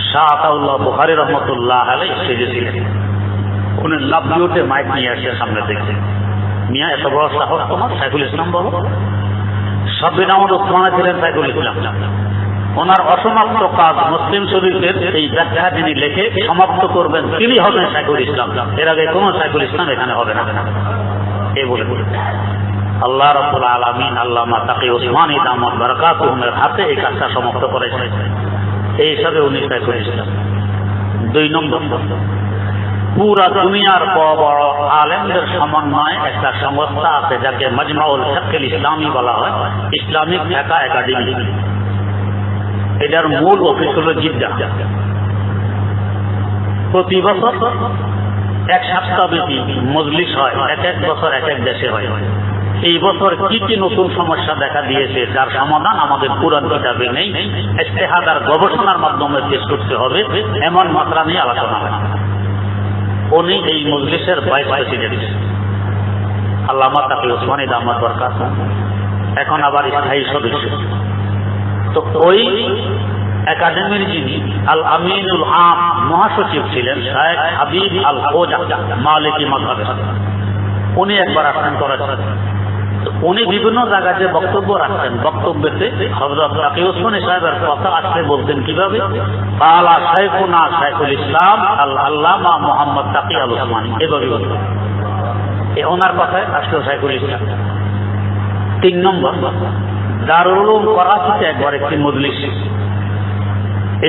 S1: শাহ আতাউল্লাহ বুখারী রহমতুল্লাহ আলাইহি স্টেজে ছিলেন। উনি লাফিয়ে মাইক নিয়ে আসে সামনে দেখছে, মিয়া এত বড় সাহস তোমার, শাইখুল ইসলাম বলো। শাব্বির আহমদ উসমানী ছিলেন শাইখুল ইসলাম। ওনার অসমাপ্ত কাজ মুসলিম শরীফের এই ব্যাখ্যা যিনি লেখে সমাপ্ত করবেন তিনি হবেন শাইখুল ইসলাম। এর আগে কোন শাইখুল ইসলাম এখানে হবে না। এই বলে আল্লাহ রাব্বুল আলামিন আল্লামা তাকি উসমানী দামাত বারাকাতুহুর হাতে এই কাজটা সমাপ্ত করেছে। এই হিসাবে উনি শাইখুল ইসলাম। 2 নম্বর, পুরা দুনিয়ার বড় বড় আলেমদের সমন্বয়ে একটা সংস্থা আছে যাকে মাজমাউল ফিকহুল ইসলামী বলা হয়, ইসলামিক ফিকহ একাডেমি। এটার মূল অফিস হলো জিদ্দা। প্রতি বছর এক সপ্তাহব্যাপী মজলিস হয়, এক এক বছর এক এক দেশে হয়। এই বছর কি কি নতুন সমস্যা দেখা দিয়েছে যার সমাধান আমাদের কুরআন কিতাবে নেই, ইজতিহাদ আর গবেষণার মাধ্যমে পেশ করতে হবে, এমন মাত্রা নিয়ে আলোচনা হয়। উনি এই মজলিসের ভাইস প্রেসিডেন্ট আল্লামা তাকি ওসমানী দামাত বরকাতুহু, এখন আবার স্থায়ী সদস্য। তো ওই একাডেমির যিনি আল আমিনুল আম মহাসচিব ছিলেন শায়েখ হাবিব আল খোজা মালিকি মাযহাবের, উনি একবার আসেন করেছেন। উনি বিভিন্ন জায়গায় যে বক্তব্য রাখতেন, বক্তব্যতে হযরত তাকি ওসমানী সাহেবের কথা আসলে বলতেন কিভাবে, কালা শাইখুনা শাইখুল ইসলাম আল আল্লামা মুহাম্মদ তাকি আল ওসমানী, এভাবে বলতেন। ওনার কথায় আসলে শাইখুল ইসলাম। 3 নম্বর, দারুল উলুম করাচিতে একবার একটি মজলিস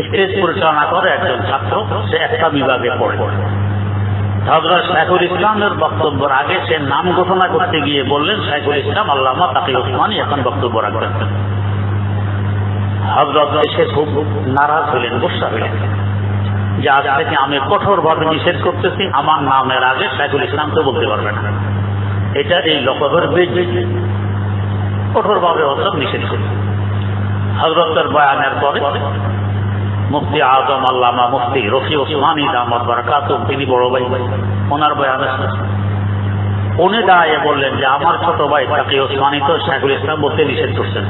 S1: স্টেজ পরিচালনা করে একজন ছাত্র, সে একটা বিভাগে পড়ে। হযরত শাইখুল ইসলামের বক্তব্যের আগে সে নাম ঘোষণা করতে গিয়ে বললেন শাইখুল ইসলাম আল্লামা তাকি ওসমানী এখন বক্তব্য রাখবেন। হযরত এসে খুব নারাজ হলেন, গুসা হলেন যে আজ থেকে আমি কঠোরভাবে নিষেধ করতেছি, আমার নামের আগে শাইখুল ইসলাম তো বলতে পারবে না, এটা এই লকবের বেদ, কঠোরভাবে হযরত নিষেধ করি। হযরতের বয়ানের পরে মুফতি আজম আল্লামা মুফতি রফি ওসমানী দামাত বরকাতুহু, তিনি বড় ভাই, ওনার বয়ানে উনি দাঁড়িয়ে বললেন যে আমার ছোট ভাই তাকি ওসমানী তো শাইখুল ইসলাম বলতে নিষেধ করছেন।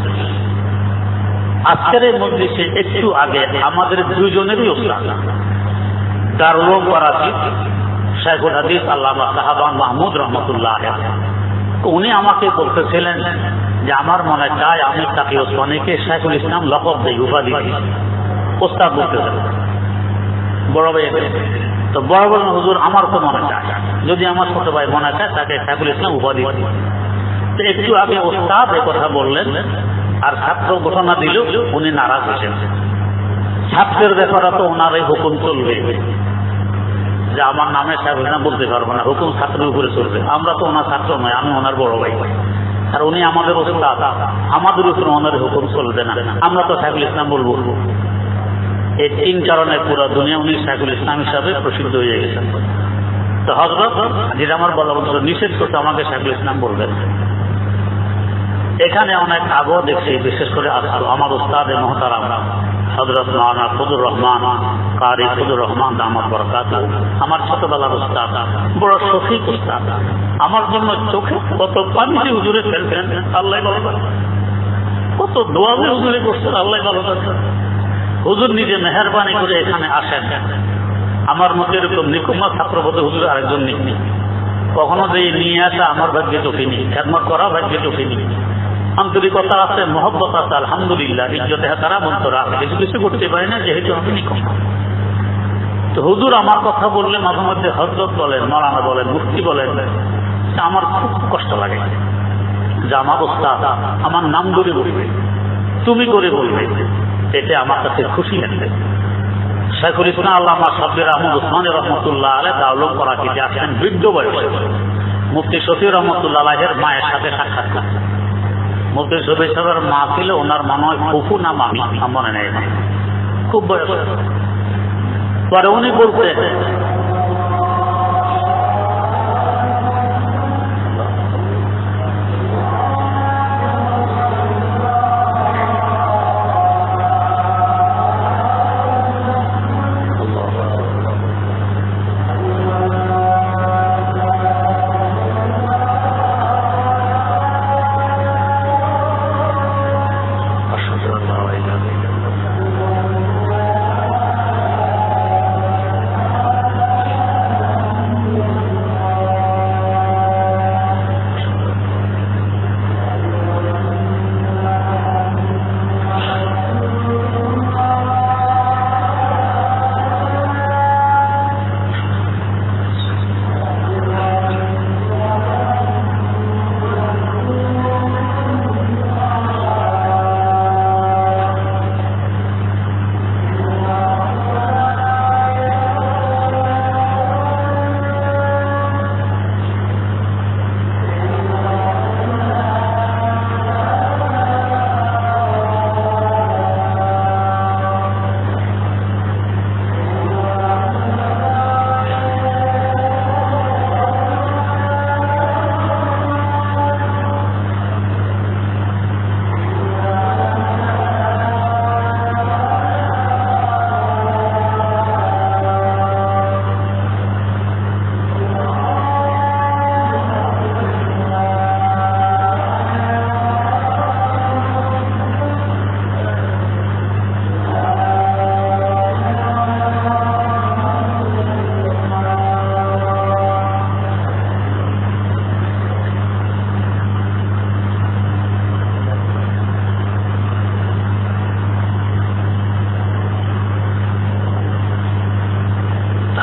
S1: আজকের এই মজলিসে একটু আগে আমাদের দুজনেরই উস্তাদ দারুল উলুম করাচি শাইখুল হাদিস আল্লামা সাহাবান মাহমুদ রহমতুল্লাহ আলাইহি, উনি আমাকে বলতেছিলেন যে আমার মনে চায় আমি তাকি ওসমানীকে শাইখুল ইসলাম লকব দেই, উপাধি দিই। ওস্তাদ বলতেছেন বড় ভাই, তো বড় বড় হুজুর আমার তো মনে চায়, যদি আমার ছোট ভাই মনে চায় তাকে শাইখুল ইসলাম উপাধি দিই। তো একটু আগে ওস্তাদ এ কথা বললেন, আর ছাত্র ঘোষণা দিল, উনি নারাজ হয়েছেন। ছাত্রের ব্যাপারে তো ওনার এই হুকুম চলবে যে আমার নামে শাইখুল ইসলাম বলতে পারবো না, হুকুম ছাত্রের উপরে চলবে। আমরা তো ওনার ছাত্র নয়, আমি ওনার বড় ভাই, আর উনি আমাদের ওস্তাদ, আমাদের উপরে ওনার হুকুম চলবে না, আমরা তো শাইখুল ইসলাম বলবো। এই 3 কারণে পুরো দুনিয়া উনি শাইখুল ইসলাম হিসাবে প্রসিদ্ধ হয়ে গেছেন। তো হযরত যেটা আমার বলা বলছিল নিষেধ করতে আমাকে শাইখুল ইসলাম বলবেন। এখানে অনেক আগেও দেখছি, বিশেষ করে আমার উস্তাদে মুহতারাম হযরত মাওলানা ফজলুর রহমান কারি ফজলুর রহমান দামাত বরকাতুহু, আমার ছোটবেলার উস্তাদ, বড় শফিক উস্তাদ, আমার জন্য চোখে কত পানি হুজুরে ফেলতেন, আল্লাহ ভালো জানেন, কত দোয়া হুজুরে করছেন, আল্লাহ ভালো জানেন। হুজুর নিজে মেহেরবানি করে এখানে আসেন, আমার মধ্যে এরকম নিকুম্মা ছাত্র বোধ হুজুর আরেকজন নেই, কখনো যে নিয়ে আসা আমার ভাগ্যে চোখেনি, খেদমত করা ভাগ্যে চোখেনি। আন্তরিকতা আছে, মহব্বত আছে, আলহামদুলিল্লাহ, ইজ্জতে হাতারা মন্তরা কিছু কিছু করতে পারি না যেহেতু আমি নিকুম্মা। তো হুজুর আমার কথা বললে মাঝে মধ্যে হযরত বলেন, মাওলানা বলেন, মুফতি বলেন, আমার খুব কষ্ট লাগে যে আমার উস্তাদ আমার নাম ধরে বলবে, তুমি করে বলবে, এটা আমার কাছে খুশি লাগবে। শাইখুল ইসলাম আল্লামা সাব্বির আহমদ ওসমানী রহমতুল্লাহ আলাইহি দারুল উলুম করাচিতে আসেন বৃদ্ধ বয়সে। মুফতি শফি রহমতুল্লাহ আলাইহির মায়ের সাথে সাক্ষাৎ করেন। মুফতি শফি সাহেবের মা ছিল, ওনার মনে হয় ফুফু না মামি, মনে নেই, খুব বয়স। পরে উনি বলতেন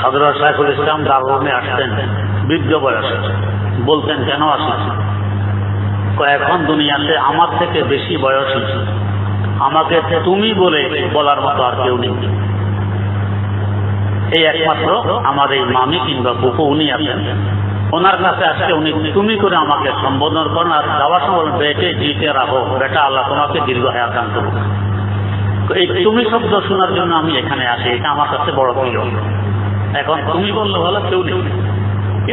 S1: হযরত শাইখুল ইসলাম দারুমে আসতেন বৃদ্ধ বয়সে, বলতেন কেন আসেন? এখন দুনিয়াতে আমার থেকে বেশি বয়সী আমাকে তুমি বলে বলার মতো আর কেউ নেই। এই একমাত্র আমার এই মামি কিংবা ফুফু উনি আছেন, ওনার কাছে আজকে উনি তুমি করে আমাকে সম্বোধন করেন, আর যাওয়ার সময় বেটে জিতে রাখো, বেটা আল্লাহ তোমাকে দীর্ঘ হায়াত দান করুক। এই তুমি শব্দ শোনার জন্য আমি এখানে আসি, এটা আমার কাছে বড় প্রিয়। এখন তুমি বললে ভালো, কেউ নেই,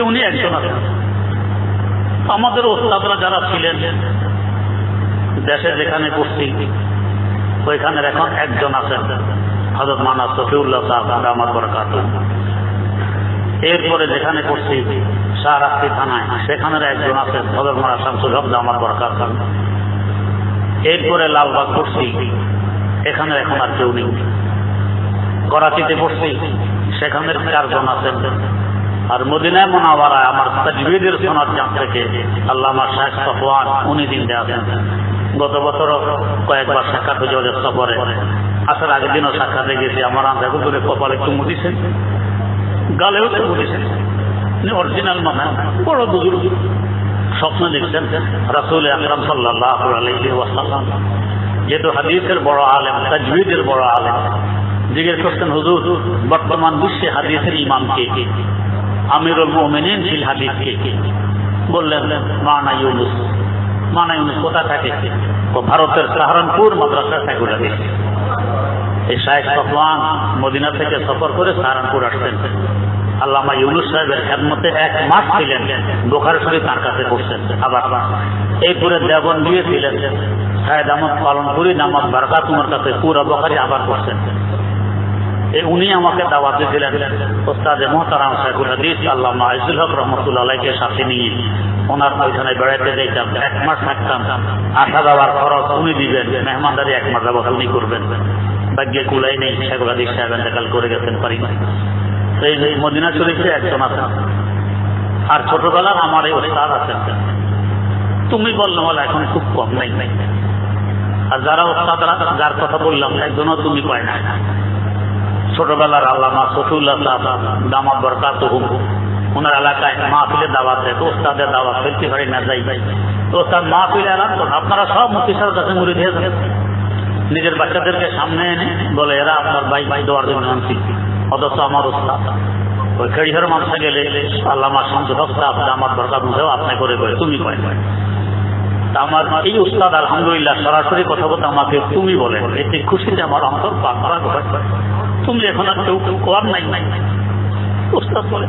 S1: উনি একজন আছেন। আমাদের ওস্তাদরা যারা ছিলেন দেশে যেখানে পড়ছি ওইখানের এখন একজন আছেন হযরত মাওলানা শফিউল্লাহ সাহেব দামাত বরকাতুহু। এরপরে যেখানে পড়ছি শাহরাস্তি থানায় সেখানের একজন আছেন হযরত মাওলানা শামসুল হক দামাত বরকাতুহু। এরপরে লালবাগ পড়ছি, এখানে এখন আর কেউ নেই। করাচিতে পড়ছি, সেখানের 4 জন আছেন। আর মদিনায় মুনাওয়ারায় আমার তাজবীদের সনদ জান থেকে আল্লামা শাইখ সফওয়ান উনি জিন্দে আছেন। গত বছর কয়েকবার সাক্ষাৎ হয়েছে ওদের সফরে, আসার আগের দিনও সাক্ষাতে গেছি। আমার আন্দাজ করে কপালে চুমু দিছেন, গালেও চুমু দিছেন, অরিজিনাল মানে বড় বুজুর্গ। স্বপ্ন দেখছেন রাসূল আকরাম সাল্লাল্লাহু আলাইহি ওয়াসাল্লাম, যেহেতু হাদিসের বড় আলেম, তাজবীদের বড় আলেম, জিজ্ঞেস করছেন হুজুর বর্তমান বিশ্বে হাদিসের ইমাম কে? আমিরুল মুমিনিন ফিল হাদিস কে? বললেন মাওলানা ইউনুস। মাওলানা ইউনুস কোথায় থাকে? ভারতের সাহারানপুর মাদ্রাসা থাকুরা দিচ্ছে। এই শাইখ সফওয়ান মদিনা থেকে সফর করে সাহারানপুর আসতেন। আল্লামা ইউনুস সাহেবের খেদমতে 1 মাস ছিলেন, বুখারী শরীফ তার কাছে পড়ছেন। আবার এরপরে দেবন দিয়ে ছিলেন শাহেদ আহমদ পালনপুরি দামাত বরকাতুহুর কাছে পুরা বুখারী আবার পড়ছেন। উনি আমাকে দাওয়াত দিয়েছিলেন ওস্তাদে মুহতারাম শাইখুল হাদিস আল্লামা আইজুল হক রহমতুল্লাহ আলাইহিকে সাথে নিয়ে ওনার ওইখানে বেড়াইতে যাইতাম। 1 মাস থাকতাম, আসা যাওয়ার খরচ উনি দিবেন, মেহমানদারি 1 মাস যাবত উনি করবেন। ভাগ্যে কুলাই নেই, শাইখুল হাদিস সাহেব ইন্তেকাল করে গেছেন, পারি না। এই মদিনা শরীফে একজন আছেন। আর ছোটবেলার আমার এই ওস্তাদ আছেন, তুমি বললাম বলে এখন খুব কম নাই। আর যারা ওস্তাদরা যার কথা বললাম একজনও তুমি পায় না। ছোটবেলার আল্লামা শফিউল্লাহ সাহেব দামাত বরকাতুহু ওনার এলাকায় মাহফিলের দাওয়াত দেয়, ওস্তাদের দাওয়াত ফেলতে পারি না যাই। ওস্তাদ মাহফিলে এলান করেন, আপনারা সব মুফতি সাহেবের কাছে মুরিদ হয়ে যান। নিজের বাচ্চাদেরকে সামনে এনে বলে এরা আপনার ভাই দেওয়ার জন্য আনছি, অথচ আমার ওস্তাদ। ওই খেড়িহার মাথা গেলে আল্লামা শামসুল হক সাহেব দামাত বরকাতুহু আপনি করে তুমি কয়। আমার এই উস্তাদ আলহামদুলিল্লাহ সরাসরি কথা বলতে আমাকে তুমি বলেন, এতে খুশিতে আমার অন্তর পাকড়া হয়। তুমি এখন আর কেউ কোয়ার নাই। উস্তাদ বলে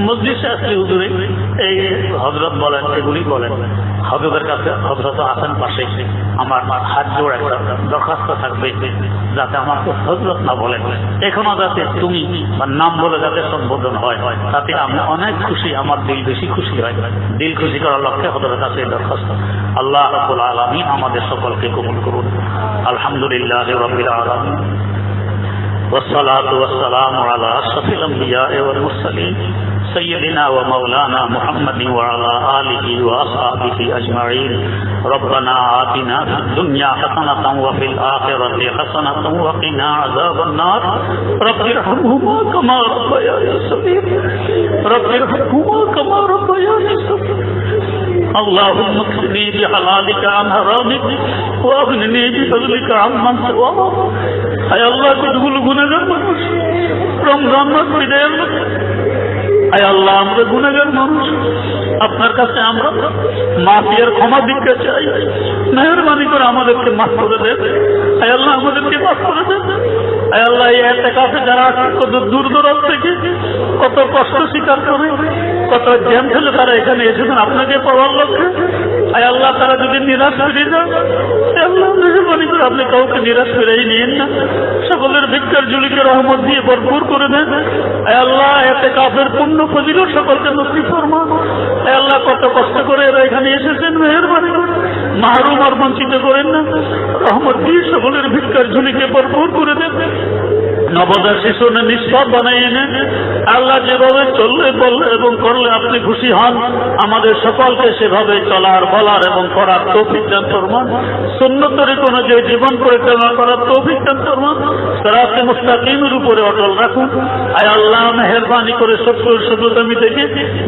S1: মজলিসে আসলে হুজুরে এই হযরত বলেন, এগুলি বলেন। হযরতের কাছে হযরত আছেন পাশে, আমার হাত জোড় একটা দরখাস্ত থাকবে যাতে আমাকে হযরত না বলেন, এখনো যাতে তুমি নাম বলে যাতে সম্বোধন হয়, তাতে আমি অনেক খুশি, আমার দিল বেশি খুশি হয়। দিল খুশি করার লক্ষ্যে হযরতের কাছে দরখাস্ত। আল্লাহ রাব্বুল আলামিন আমাদের সকলকে কবুল করুন। আলহামদুলিল্লাহি রাব্বিল আলামিন والصلاة والسلام على أشرف الأنبياء والمرسلين سيدنا ومولانا محمد وعلى آله وأصحابه أجمعين. ربنا آتنا في الدنيا حسنة وفي الآخرة حسنة وقنا عذاب النار. رب ارحمهما كما ربياني صغيرا. رب ارحمهما كما ربياني صغيرا. اللهم اكفني بحلالك عن حرامك واغنني بفضلك عمن سواك. اے اللہ কতগুলো গুনাহগার মানুষ, রমজান মাস বিদায়ের মাস। আয় আল্লাহ আমরা গুনাহগার মানুষ, আপনার কাছে আমরা মাফিয়ার ক্ষমা ভিক্ষা চাই। মেহেরবানি করে আমাদেরকে মাফ করে দেন। আয় আল্লাহ আমাদেরকে মাফ করে দেন। আয় আল্লাহ এই ইতিকাফে যারা কত দূর দূরান্ত থেকে কত কষ্ট স্বীকার করে, কত জ্ঞান ছিল তারা এখানে এসেছেন আপনাকে পাওয়ার লক্ষ্যে। আয় আল্লাহ তারা যদি নিরাশ ফিরে যান, আল্লাহ মেহেরবানি করে আপনি কাউকে নিরাশ ফিরেই নিয়েন না, সকলের ভিক্ষার ঝুলিকে রহমত দিয়ে ভরপুর করে দেন। আয় আল্লাহ ইতিকাফের পূর্ণ ফজিলত সকলকে নসিব ফরমান। আয় আল্লাহ কত কষ্ট করে এরা এখানে এসেছেন, মেহেরবানি করে মাহরুম আর বঞ্চিত করেন না, রহমত দিয়ে সকলের ভিক্ষার ঝুলিকে ভরপুর করে দেন। নবজাত শিশু নিষ্পাপ বানাইয়ে নেন। আল্লাহ যেভাবে চললে বললে এবং করলে আপনি খুশি হন, আমাদের সকলকে সেভাবে চলার, বলার এবং করার তৌফিক দান ফরমান। সুন্নতের অনুযায়ী জীবন পরিচালনা করার তৌফিক দান ফরমান। সিরাতে মুস্তাকিমের উপরে অটল রাখুন। আয় আল্লাহ, মেহেরবানি করে শত্রুর শত্রুতামি থেকে,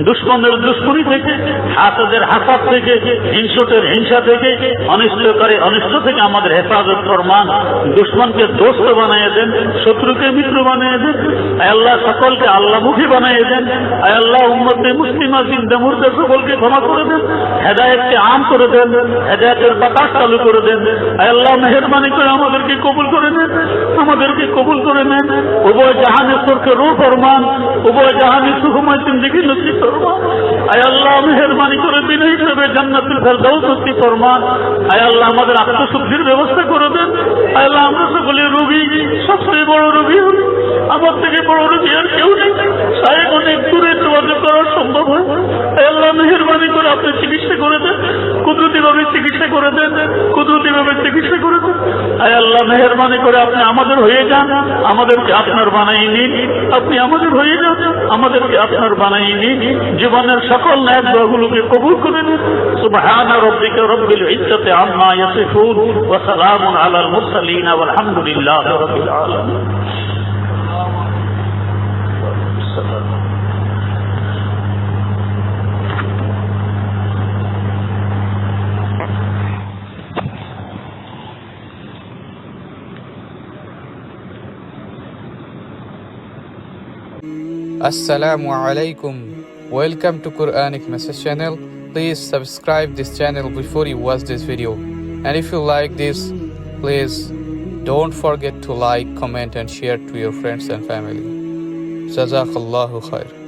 S1: দুশমনের দুশমনি থেকে, হাসাদের হাসাদ থেকে, হিংসুটের হিংসা থেকে, অনিষ্টকারী অনিষ্ট থেকে আমাদের হেফাজত ফরমান। দুশমনকে দোস্ত বানিয়ে দেন, শত্রুকে মিত্র বানিয়ে দেন। আয় আল্লাহ, সকলকে আল্লাহমুখী বানিয়ে দেন। আয় আল্লাহ, উম্মতে মুসলিমা জিন্দা মুর্দা সকলকে ক্ষমা করে দেন, হেদায়েতকে আম করে দেন, হেদায়েতের বাতাস চালু করে দেন। আয় আল্লাহ, মেহেরবানি করে আমাদেরকে কবুল করে নেন, আমাদেরকে কবুল করে নেন। উভয় জাহানের সুখকে রূহ ফরমান, উভয় জাহানের সুখময় জিন্দেগি নসিব ফরমান। আয় আল্লাহ, মেহেরবানি করে বিনয়ী হিসেবে জান্নাতুল ফেরদাউস নসিব ফরমান। আয় আল্লাহ, আমাদের আত্মশুদ্ধির ব্যবস্থা করে দেন। আয় আল্লাহ, আমরা সকলে রোগী, সবচেয়ে বড় রোগী হল, আমার থেকে বড় রোগী আর কেউ নেই। সাহেব অনেক দূরে যোগাযোগ করা সম্ভব হয়। আয় আল্লাহ, মেহেরবানি করে আপনি চিকিৎসা করে দেন, কুদরতিভাবে চিকিৎসা করে দেন, কুদরতিভাবে চিকিৎসা করে দেন। আয় আল্লাহ, মেহেরবানি করে আপনি আমাদের হয়ে যান, আমাদেরকে আপনার বানাই নিন। আপনি আমাদের হয়ে যান, আমাদেরকে আপনার বানাই নিন। জীবনের সকল ন্যাক দোয়াগুলোকে কবুল করে নিন। সুবহান রাব্বিকা রাব্বিল ইজ্জাতি আম্মা ইয়াসিফুন ওয়া সালামুন আলাল মুরসালিন ওয়াল হামদুলিল্লাহি রাব্বিল আলামিন।
S2: Assalamu alaikum. Welcome to Quranic Message channel. Please subscribe this channel before you watch this video. And if you like this, please don't forget to like, comment and share to your friends and family. Jazakallahu khair.